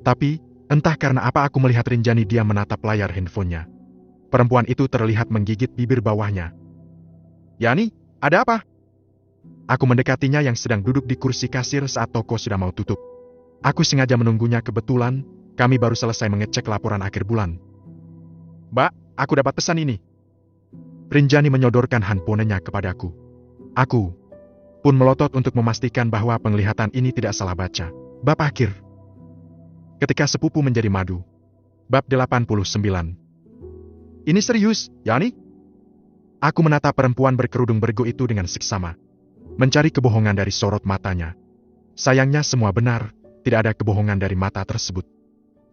Tapi, entah karena apa aku melihat Rinjani dia menatap layar handphonenya. Perempuan itu terlihat menggigit bibir bawahnya. Yani, ada apa? Aku mendekatinya yang sedang duduk di kursi kasir saat toko sudah mau tutup. Aku sengaja menunggunya kebetulan, kami baru selesai mengecek laporan akhir bulan. Mbak, aku dapat pesan ini. Rinjani menyodorkan handphonenya kepadaku. Aku pun melotot untuk memastikan bahwa penglihatan ini tidak salah baca. Bab akhir. Ketika sepupu menjadi madu. Bab 89. Ini serius, Yani? Aku menatap perempuan berkerudung bergo itu dengan seksama. Mencari kebohongan dari sorot matanya. Sayangnya semua benar, tidak ada kebohongan dari mata tersebut.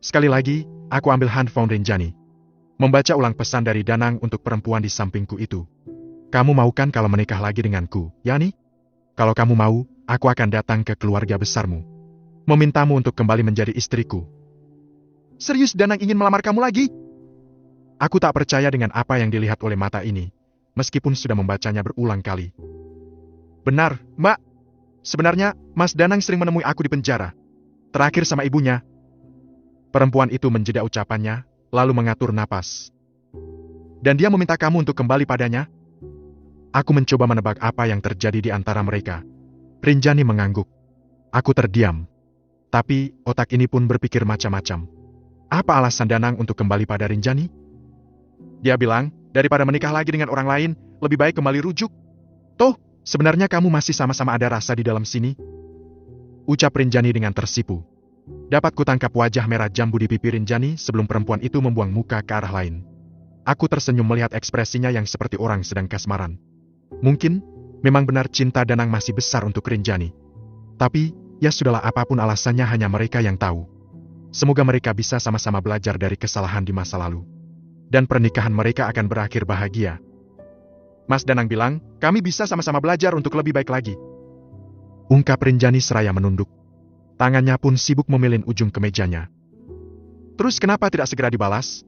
Sekali lagi, aku ambil handphone Rinjani. Membaca ulang pesan dari Danang untuk perempuan di sampingku itu. Kamu mau kan kalau menikah lagi denganku, Yani? Kalau kamu mau, aku akan datang ke keluarga besarmu. Memintamu untuk kembali menjadi istriku. Serius Danang ingin melamar kamu lagi? Aku tak percaya dengan apa yang dilihat oleh mata ini, meskipun sudah membacanya berulang kali. Benar, Mbak. Sebenarnya, Mas Danang sering menemui aku di penjara. Terakhir sama ibunya. Perempuan itu menjeda ucapannya, lalu mengatur napas. Dan dia meminta kamu untuk kembali padanya? Aku mencoba menebak apa yang terjadi di antara mereka. Rinjani mengangguk. Aku terdiam. Tapi, otak ini pun berpikir macam-macam. Apa alasan Danang untuk kembali pada Rinjani? Dia bilang, daripada menikah lagi dengan orang lain, lebih baik kembali rujuk. Toh, sebenarnya kamu masih sama-sama ada rasa di dalam sini? Ucap Rinjani dengan tersipu. Dapat kutangkap wajah merah jambu di pipi Rinjani sebelum perempuan itu membuang muka ke arah lain. Aku tersenyum melihat ekspresinya yang seperti orang sedang kasmaran. Mungkin, memang benar cinta Danang masih besar untuk Rinjani. Tapi, ya sudahlah apapun alasannya hanya mereka yang tahu. Semoga mereka bisa sama-sama belajar dari kesalahan di masa lalu. Dan pernikahan mereka akan berakhir bahagia. Mas Danang bilang, kami bisa sama-sama belajar untuk lebih baik lagi. Ungkap Rinjani seraya menunduk. Tangannya pun sibuk memilin ujung kemejanya. Terus kenapa tidak segera dibalas?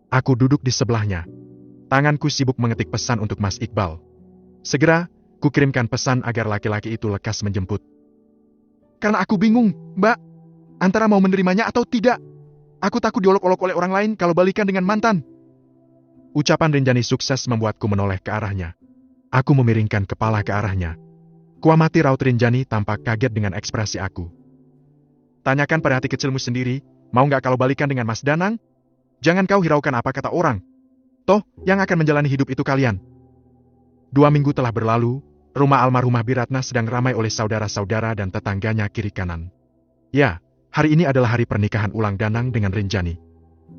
Aku duduk di sebelahnya. Tanganku sibuk mengetik pesan untuk Mas Iqbal. Segera, kukirimkan pesan agar laki-laki itu lekas menjemput. Karena aku bingung, Mbak. Antara mau menerimanya atau tidak. Aku takut diolok-olok oleh orang lain kalau balikan dengan mantan. Ucapan Rinjani sukses membuatku menoleh ke arahnya. Aku memiringkan kepala ke arahnya. Kuamati raut Rinjani tampak kaget dengan ekspresi aku. Tanyakan pada hati kecilmu sendiri, mau nggak kalau balikan dengan Mas Danang? Jangan kau hiraukan apa kata orang. Toh, yang akan menjalani hidup itu kalian. 2 minggu telah berlalu, rumah almarhumah Biratna sedang ramai oleh saudara-saudara dan tetangganya kiri kanan. Ya, Hari ini adalah hari pernikahan ulang Danang dengan Renjani.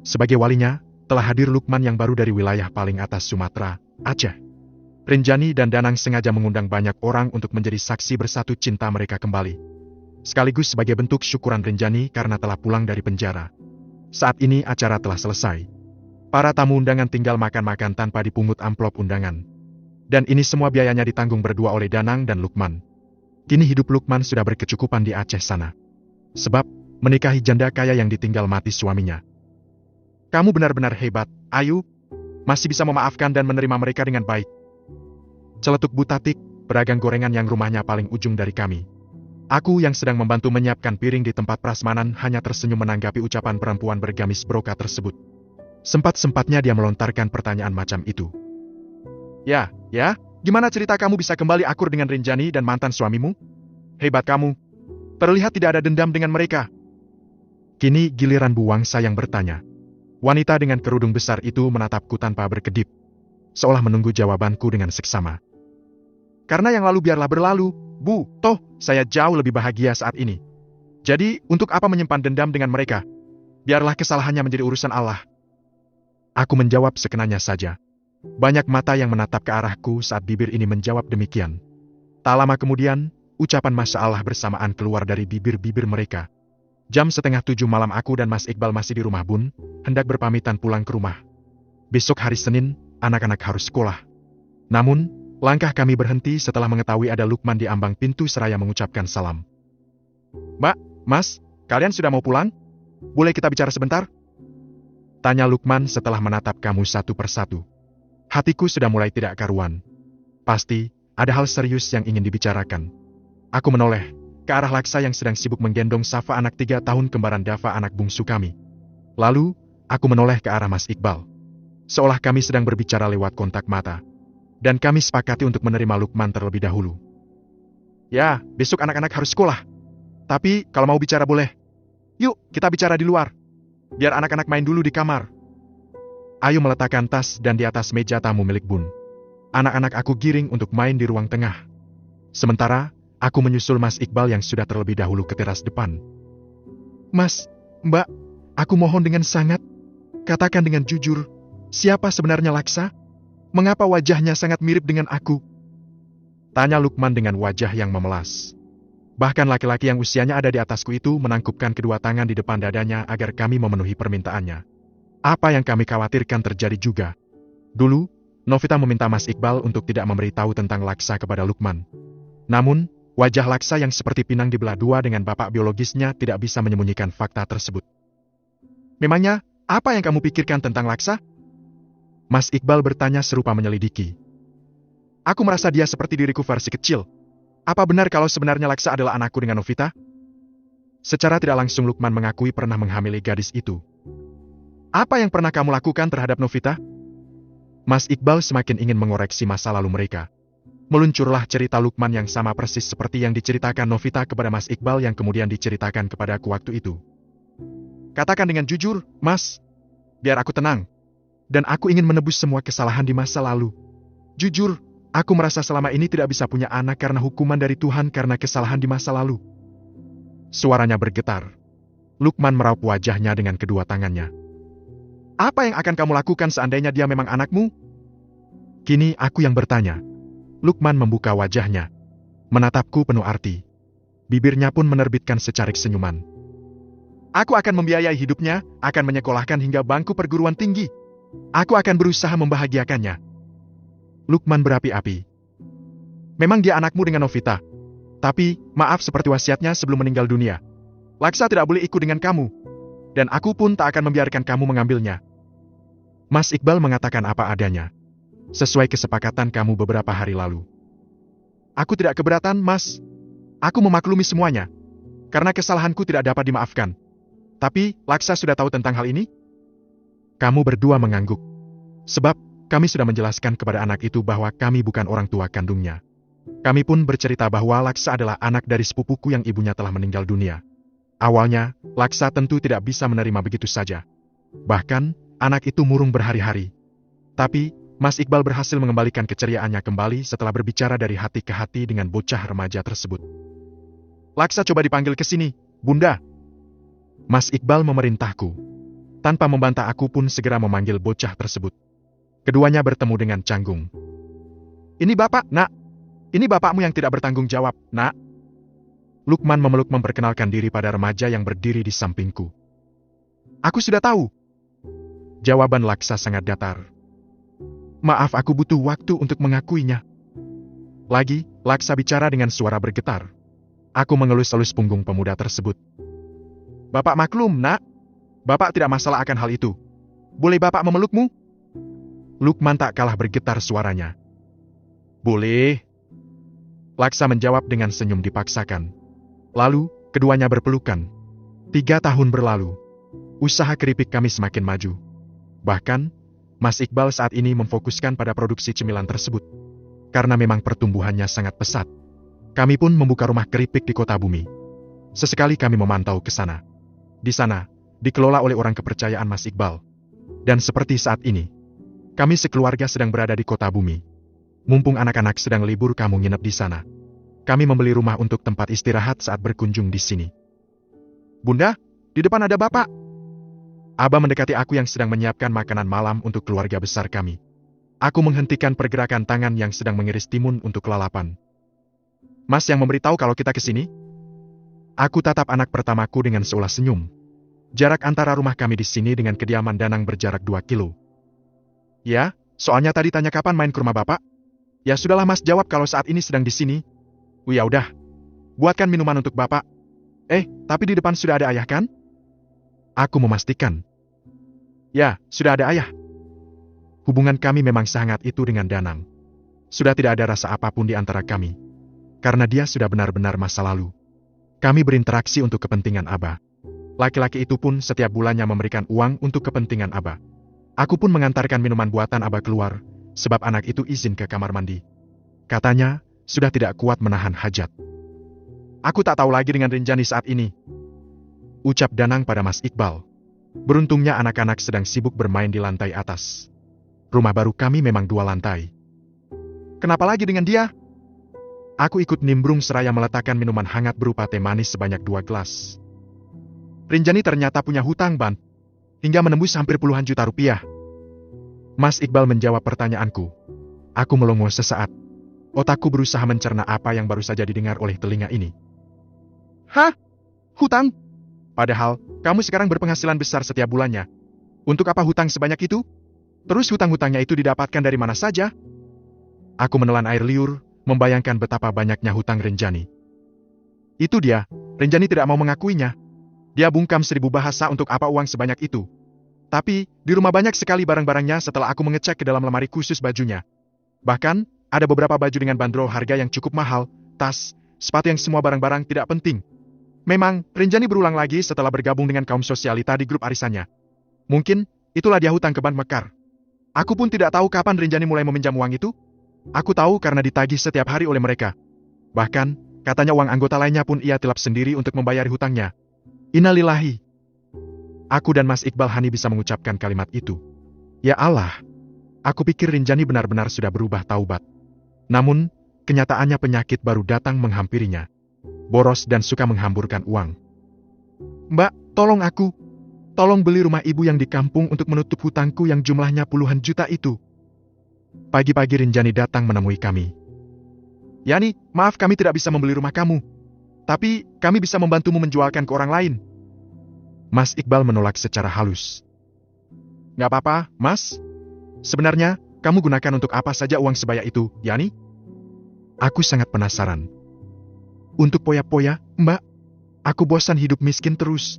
Sebagai walinya, telah hadir Lukman yang baru dari wilayah paling atas Sumatera, Aceh. Renjani dan Danang sengaja mengundang banyak orang untuk menjadi saksi bersatu cinta mereka kembali. Sekaligus sebagai bentuk syukuran Renjani karena telah pulang dari penjara. Saat ini acara telah selesai. Para tamu undangan tinggal makan-makan tanpa dipungut amplop undangan. Dan ini semua biayanya ditanggung berdua oleh Danang dan Lukman. Kini hidup Lukman sudah berkecukupan di Aceh sana. Sebab, menikahi janda kaya yang ditinggal mati suaminya. Kamu benar-benar hebat, Ayu. Masih bisa memaafkan dan menerima mereka dengan baik. Celetuk Bu Tatik, pedagang gorengan yang rumahnya paling ujung dari kami. Aku yang sedang membantu menyiapkan piring di tempat prasmanan hanya tersenyum menanggapi ucapan perempuan bergamis brokat tersebut. Sempat-sempatnya dia melontarkan pertanyaan macam itu. Ya, gimana cerita kamu bisa kembali akur dengan Renjani dan mantan suamimu? Hebat kamu. Terlihat tidak ada dendam dengan mereka. Kini giliran Bu Wangsa yang bertanya. Wanita dengan kerudung besar itu menatapku tanpa berkedip. Seolah menunggu jawabanku dengan seksama. Karena yang lalu biarlah berlalu, Bu, toh saya jauh lebih bahagia saat ini. Jadi, untuk apa menyimpan dendam dengan mereka? Biarlah kesalahannya menjadi urusan Allah. Aku menjawab sekenanya saja. Banyak mata yang menatap ke arahku saat bibir ini menjawab demikian. Tak lama kemudian, ucapan Masya Allah bersamaan keluar dari bibir-bibir mereka. Jam 6:30 malam aku dan Mas Iqbal masih di rumah Bun, hendak berpamitan pulang ke rumah. Besok hari Senin, anak-anak harus sekolah. Namun, langkah kami berhenti setelah mengetahui ada Lukman di ambang pintu seraya mengucapkan salam. Mbak, Mas, kalian sudah mau pulang? Boleh kita bicara sebentar? Tanya Lukman setelah menatap kami satu persatu. Hatiku sudah mulai tidak karuan. Pasti, ada hal serius yang ingin dibicarakan. Aku menoleh ke arah Laksa yang sedang sibuk menggendong Safa anak 3 tahun kembaran Dava anak bungsu kami. Lalu, aku menoleh ke arah Mas Iqbal. Seolah kami sedang berbicara lewat kontak mata. Dan kami sepakati untuk menerima Lukman terlebih dahulu. Ya, besok anak-anak harus sekolah. Tapi, kalau mau bicara boleh. Yuk, kita bicara di luar. Biar anak-anak main dulu di kamar. Ayu meletakkan tas dan di atas meja tamu milik Bun. Anak-anak aku giring untuk main di ruang tengah. Sementara, aku menyusul Mas Iqbal yang sudah terlebih dahulu ke teras depan. Mas, Mbak, aku mohon dengan sangat. Katakan dengan jujur, siapa sebenarnya Laksa? Mengapa wajahnya sangat mirip dengan aku? Tanya Lukman dengan wajah yang memelas. Bahkan laki-laki yang usianya ada di atasku itu menangkupkan kedua tangan di depan dadanya agar kami memenuhi permintaannya. Apa yang kami khawatirkan terjadi juga. Dulu, Novita meminta Mas Iqbal untuk tidak memberitahu tentang Laksa kepada Lukman. Namun, wajah Laksa yang seperti pinang dibelah dua dengan bapak biologisnya tidak bisa menyembunyikan fakta tersebut. Memangnya, apa yang kamu pikirkan tentang Laksa? Mas Iqbal bertanya serupa menyelidiki. Aku merasa dia seperti diriku versi kecil. Apa benar kalau sebenarnya Laksa adalah anakku dengan Novita? Secara tidak langsung Lukman mengakui pernah menghamili gadis itu. Apa yang pernah kamu lakukan terhadap Novita? Mas Iqbal semakin ingin mengoreksi masa lalu mereka. Meluncurlah cerita Lukman yang sama persis seperti yang diceritakan Novita kepada Mas Iqbal yang kemudian diceritakan kepadaku waktu itu. Katakan dengan jujur, Mas. Biar aku tenang. Dan aku ingin menebus semua kesalahan di masa lalu. Jujur, aku merasa selama ini tidak bisa punya anak karena hukuman dari Tuhan karena kesalahan di masa lalu. Suaranya bergetar. Lukman meraup wajahnya dengan kedua tangannya. Apa yang akan kamu lakukan seandainya dia memang anakmu? Kini aku yang bertanya. Lukman membuka wajahnya. Menatapku penuh arti. Bibirnya pun menerbitkan secarik senyuman. Aku akan membiayai hidupnya, akan menyekolahkan hingga bangku perguruan tinggi. Aku akan berusaha membahagiakannya. Lukman berapi-api. Memang dia anakmu dengan Novita. Tapi, maaf seperti wasiatnya sebelum meninggal dunia. Laksa tidak boleh ikut dengan kamu. Dan aku pun tak akan membiarkan kamu mengambilnya. Mas Iqbal mengatakan apa adanya. Sesuai kesepakatan kamu beberapa hari lalu. Aku tidak keberatan, Mas. Aku memaklumi semuanya. Karena kesalahanku tidak dapat dimaafkan. Tapi, Laksa sudah tahu tentang hal ini? Kamu berdua mengangguk. Sebab, kami sudah menjelaskan kepada anak itu bahwa kami bukan orang tua kandungnya. Kami pun bercerita bahwa Laksa adalah anak dari sepupuku yang ibunya telah meninggal dunia. Awalnya, Laksa tentu tidak bisa menerima begitu saja. Bahkan, anak itu murung berhari-hari. Tapi, Mas Iqbal berhasil mengembalikan keceriaannya kembali setelah berbicara dari hati ke hati dengan bocah remaja tersebut. Laksa coba dipanggil ke sini, Bunda. Mas Iqbal memerintahku. Tanpa membantah aku pun segera memanggil bocah tersebut. Keduanya bertemu dengan canggung. Ini bapak, nak. Ini bapakmu yang tidak bertanggung jawab, nak. Lukman memeluk memperkenalkan diri pada remaja yang berdiri di sampingku. Aku sudah tahu. Jawaban Laksa sangat datar. Maaf, aku butuh waktu untuk mengakuinya. Lagi, Laksa bicara dengan suara bergetar. Aku mengelus-elus punggung pemuda tersebut. Bapak maklum, nak. Bapak tidak masalah akan hal itu. Boleh bapak memelukmu? Lukman tak kalah bergetar suaranya. Boleh. Laksa menjawab dengan senyum dipaksakan. Lalu, keduanya berpelukan. 3 tahun berlalu. Usaha keripik kami semakin maju. Bahkan, Mas Iqbal saat ini memfokuskan pada produksi cemilan tersebut. Karena memang pertumbuhannya sangat pesat. Kami pun membuka rumah keripik di Kota Bumi. Sesekali kami memantau ke sana. Di sana, dikelola oleh orang kepercayaan Mas Iqbal. Dan seperti saat ini, kami sekeluarga sedang berada di Kota Bumi. Mumpung anak-anak sedang libur, kamu nginep di sana. Kami membeli rumah untuk tempat istirahat saat berkunjung di sini. Bunda, di depan ada bapak. Abah mendekati aku yang sedang menyiapkan makanan malam untuk keluarga besar kami. Aku menghentikan pergerakan tangan yang sedang mengiris timun untuk lalapan. Mas yang memberitahu kalau kita ke sini? Aku tatap anak pertamaku dengan seulas senyum. Jarak antara rumah kami di sini dengan kediaman Danang berjarak 2 kilo. Ya, soalnya tadi tanya kapan main ke rumah bapak. Ya sudahlah, Mas jawab kalau saat ini sedang di sini. Ya udah, buatkan minuman untuk bapak. Tapi di depan sudah ada ayah kan? Aku memastikan. Ya, sudah ada ayah. Hubungan kami memang sangat itu dengan Danang. Sudah tidak ada rasa apapun di antara kami. Karena dia sudah benar-benar masa lalu. Kami berinteraksi untuk kepentingan Abah. Laki-laki itu pun setiap bulannya memberikan uang untuk kepentingan Abah. Aku pun mengantarkan minuman buatan Abah keluar, sebab anak itu izin ke kamar mandi. Katanya, sudah tidak kuat menahan hajat. Aku tak tahu lagi dengan Rinjani saat ini. Ucap Danang pada Mas Iqbal. Beruntungnya anak-anak sedang sibuk bermain di lantai atas. Rumah baru kami memang 2 lantai. Kenapa lagi dengan dia? Aku ikut nimbrung seraya meletakkan minuman hangat berupa teh manis sebanyak 2 gelas. Rinjani ternyata punya hutang, Ban. Hingga menembus hampir puluhan juta rupiah. Mas Iqbal menjawab pertanyaanku. Aku melongo sesaat. Otakku berusaha mencerna apa yang baru saja didengar oleh telinga ini. Hah? Hutang? Padahal, kamu sekarang berpenghasilan besar setiap bulannya. Untuk apa hutang sebanyak itu? Terus hutang-hutangnya itu didapatkan dari mana saja? Aku menelan air liur, membayangkan betapa banyaknya hutang Rinjani. Itu dia, Rinjani tidak mau mengakuinya. Dia bungkam 1000 bahasa untuk apa uang sebanyak itu. Tapi, di rumah banyak sekali barang-barangnya setelah aku mengecek ke dalam lemari khusus bajunya. Bahkan, ada beberapa baju dengan bandrol harga yang cukup mahal, tas, sepatu yang semua barang-barang tidak penting. Memang, Rinjani berulang lagi setelah bergabung dengan kaum sosialita di grup arisannya. Mungkin, itulah dia hutang ke Bank Mekar. Aku pun tidak tahu kapan Rinjani mulai meminjam uang itu. Aku tahu karena ditagih setiap hari oleh mereka. Bahkan, katanya uang anggota lainnya pun ia tilap sendiri untuk membayar hutangnya. Innalillahi. Aku dan Mas Iqbal hanya bisa mengucapkan kalimat itu. Ya Allah. Aku pikir Rinjani benar-benar sudah berubah taubat. Namun, kenyataannya penyakit baru datang menghampirinya. Boros dan suka menghamburkan uang. Mbak, tolong aku. Tolong beli rumah ibu yang di kampung untuk menutup hutangku yang jumlahnya puluhan juta itu. Pagi-pagi Rinjani datang menemui kami. Yani, maaf kami tidak bisa membeli rumah kamu. Tapi, kami bisa membantumu menjualkan ke orang lain. Mas Iqbal menolak secara halus. Gak apa-apa, Mas. Sebenarnya, kamu gunakan untuk apa saja uang sebanyak itu, Yani? Aku sangat penasaran. Untuk poya-poya, Mbak. Aku bosan hidup miskin terus.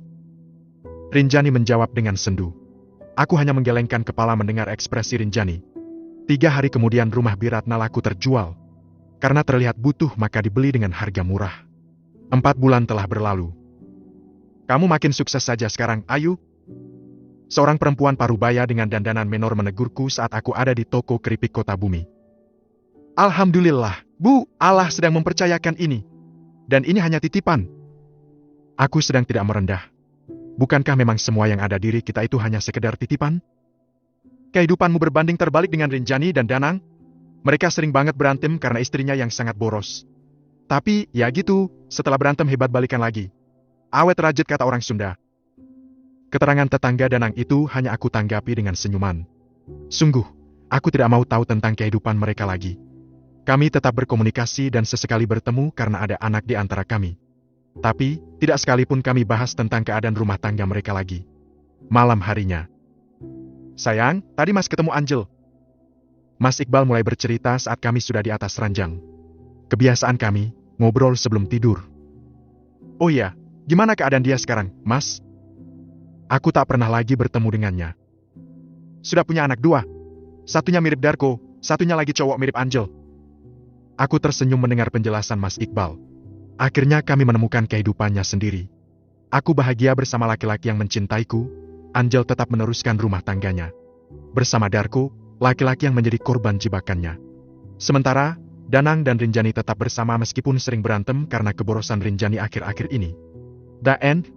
Rinjani menjawab dengan sendu. Aku hanya menggelengkan kepala mendengar ekspresi Rinjani. 3 hari kemudian rumah Biratna laku terjual. Karena terlihat butuh maka dibeli dengan harga murah. 4 bulan telah berlalu. Kamu makin sukses saja sekarang, Ayu. Seorang perempuan parubaya dengan dandanan menor menegurku saat aku ada di toko keripik Kota Bumi. Alhamdulillah, Bu, Allah sedang mempercayakan ini. Dan ini hanya titipan. Aku sedang tidak merendah. Bukankah memang semua yang ada diri kita itu hanya sekedar titipan? Kehidupanmu berbanding terbalik dengan Rinjani dan Danang. Mereka sering banget berantem karena istrinya yang sangat boros. Tapi, ya gitu, setelah berantem hebat balikan lagi. Awet rajut kata orang Sunda. Keterangan tetangga Danang itu hanya aku tanggapi dengan senyuman. Sungguh, aku tidak mau tahu tentang kehidupan mereka lagi. Kami tetap berkomunikasi dan sesekali bertemu karena ada anak di antara kami. Tapi, tidak sekalipun kami bahas tentang keadaan rumah tangga mereka lagi. Malam harinya. Sayang, tadi Mas ketemu Angel. Mas Iqbal mulai bercerita saat kami sudah di atas ranjang. Kebiasaan kami, ngobrol sebelum tidur. Oh iya, gimana keadaan dia sekarang, Mas? Aku tak pernah lagi bertemu dengannya. Sudah punya anak 2. Satunya mirip Darko, satunya lagi cowok mirip Angel. Aku tersenyum mendengar penjelasan Mas Iqbal. Akhirnya kami menemukan kehidupannya sendiri. Aku bahagia bersama laki-laki yang mencintaiku. Angel tetap meneruskan rumah tangganya. Bersama Darko, laki-laki yang menjadi korban jebakannya. Sementara, Danang dan Rinjani tetap bersama meskipun sering berantem karena keborosan Rinjani akhir-akhir ini. The end.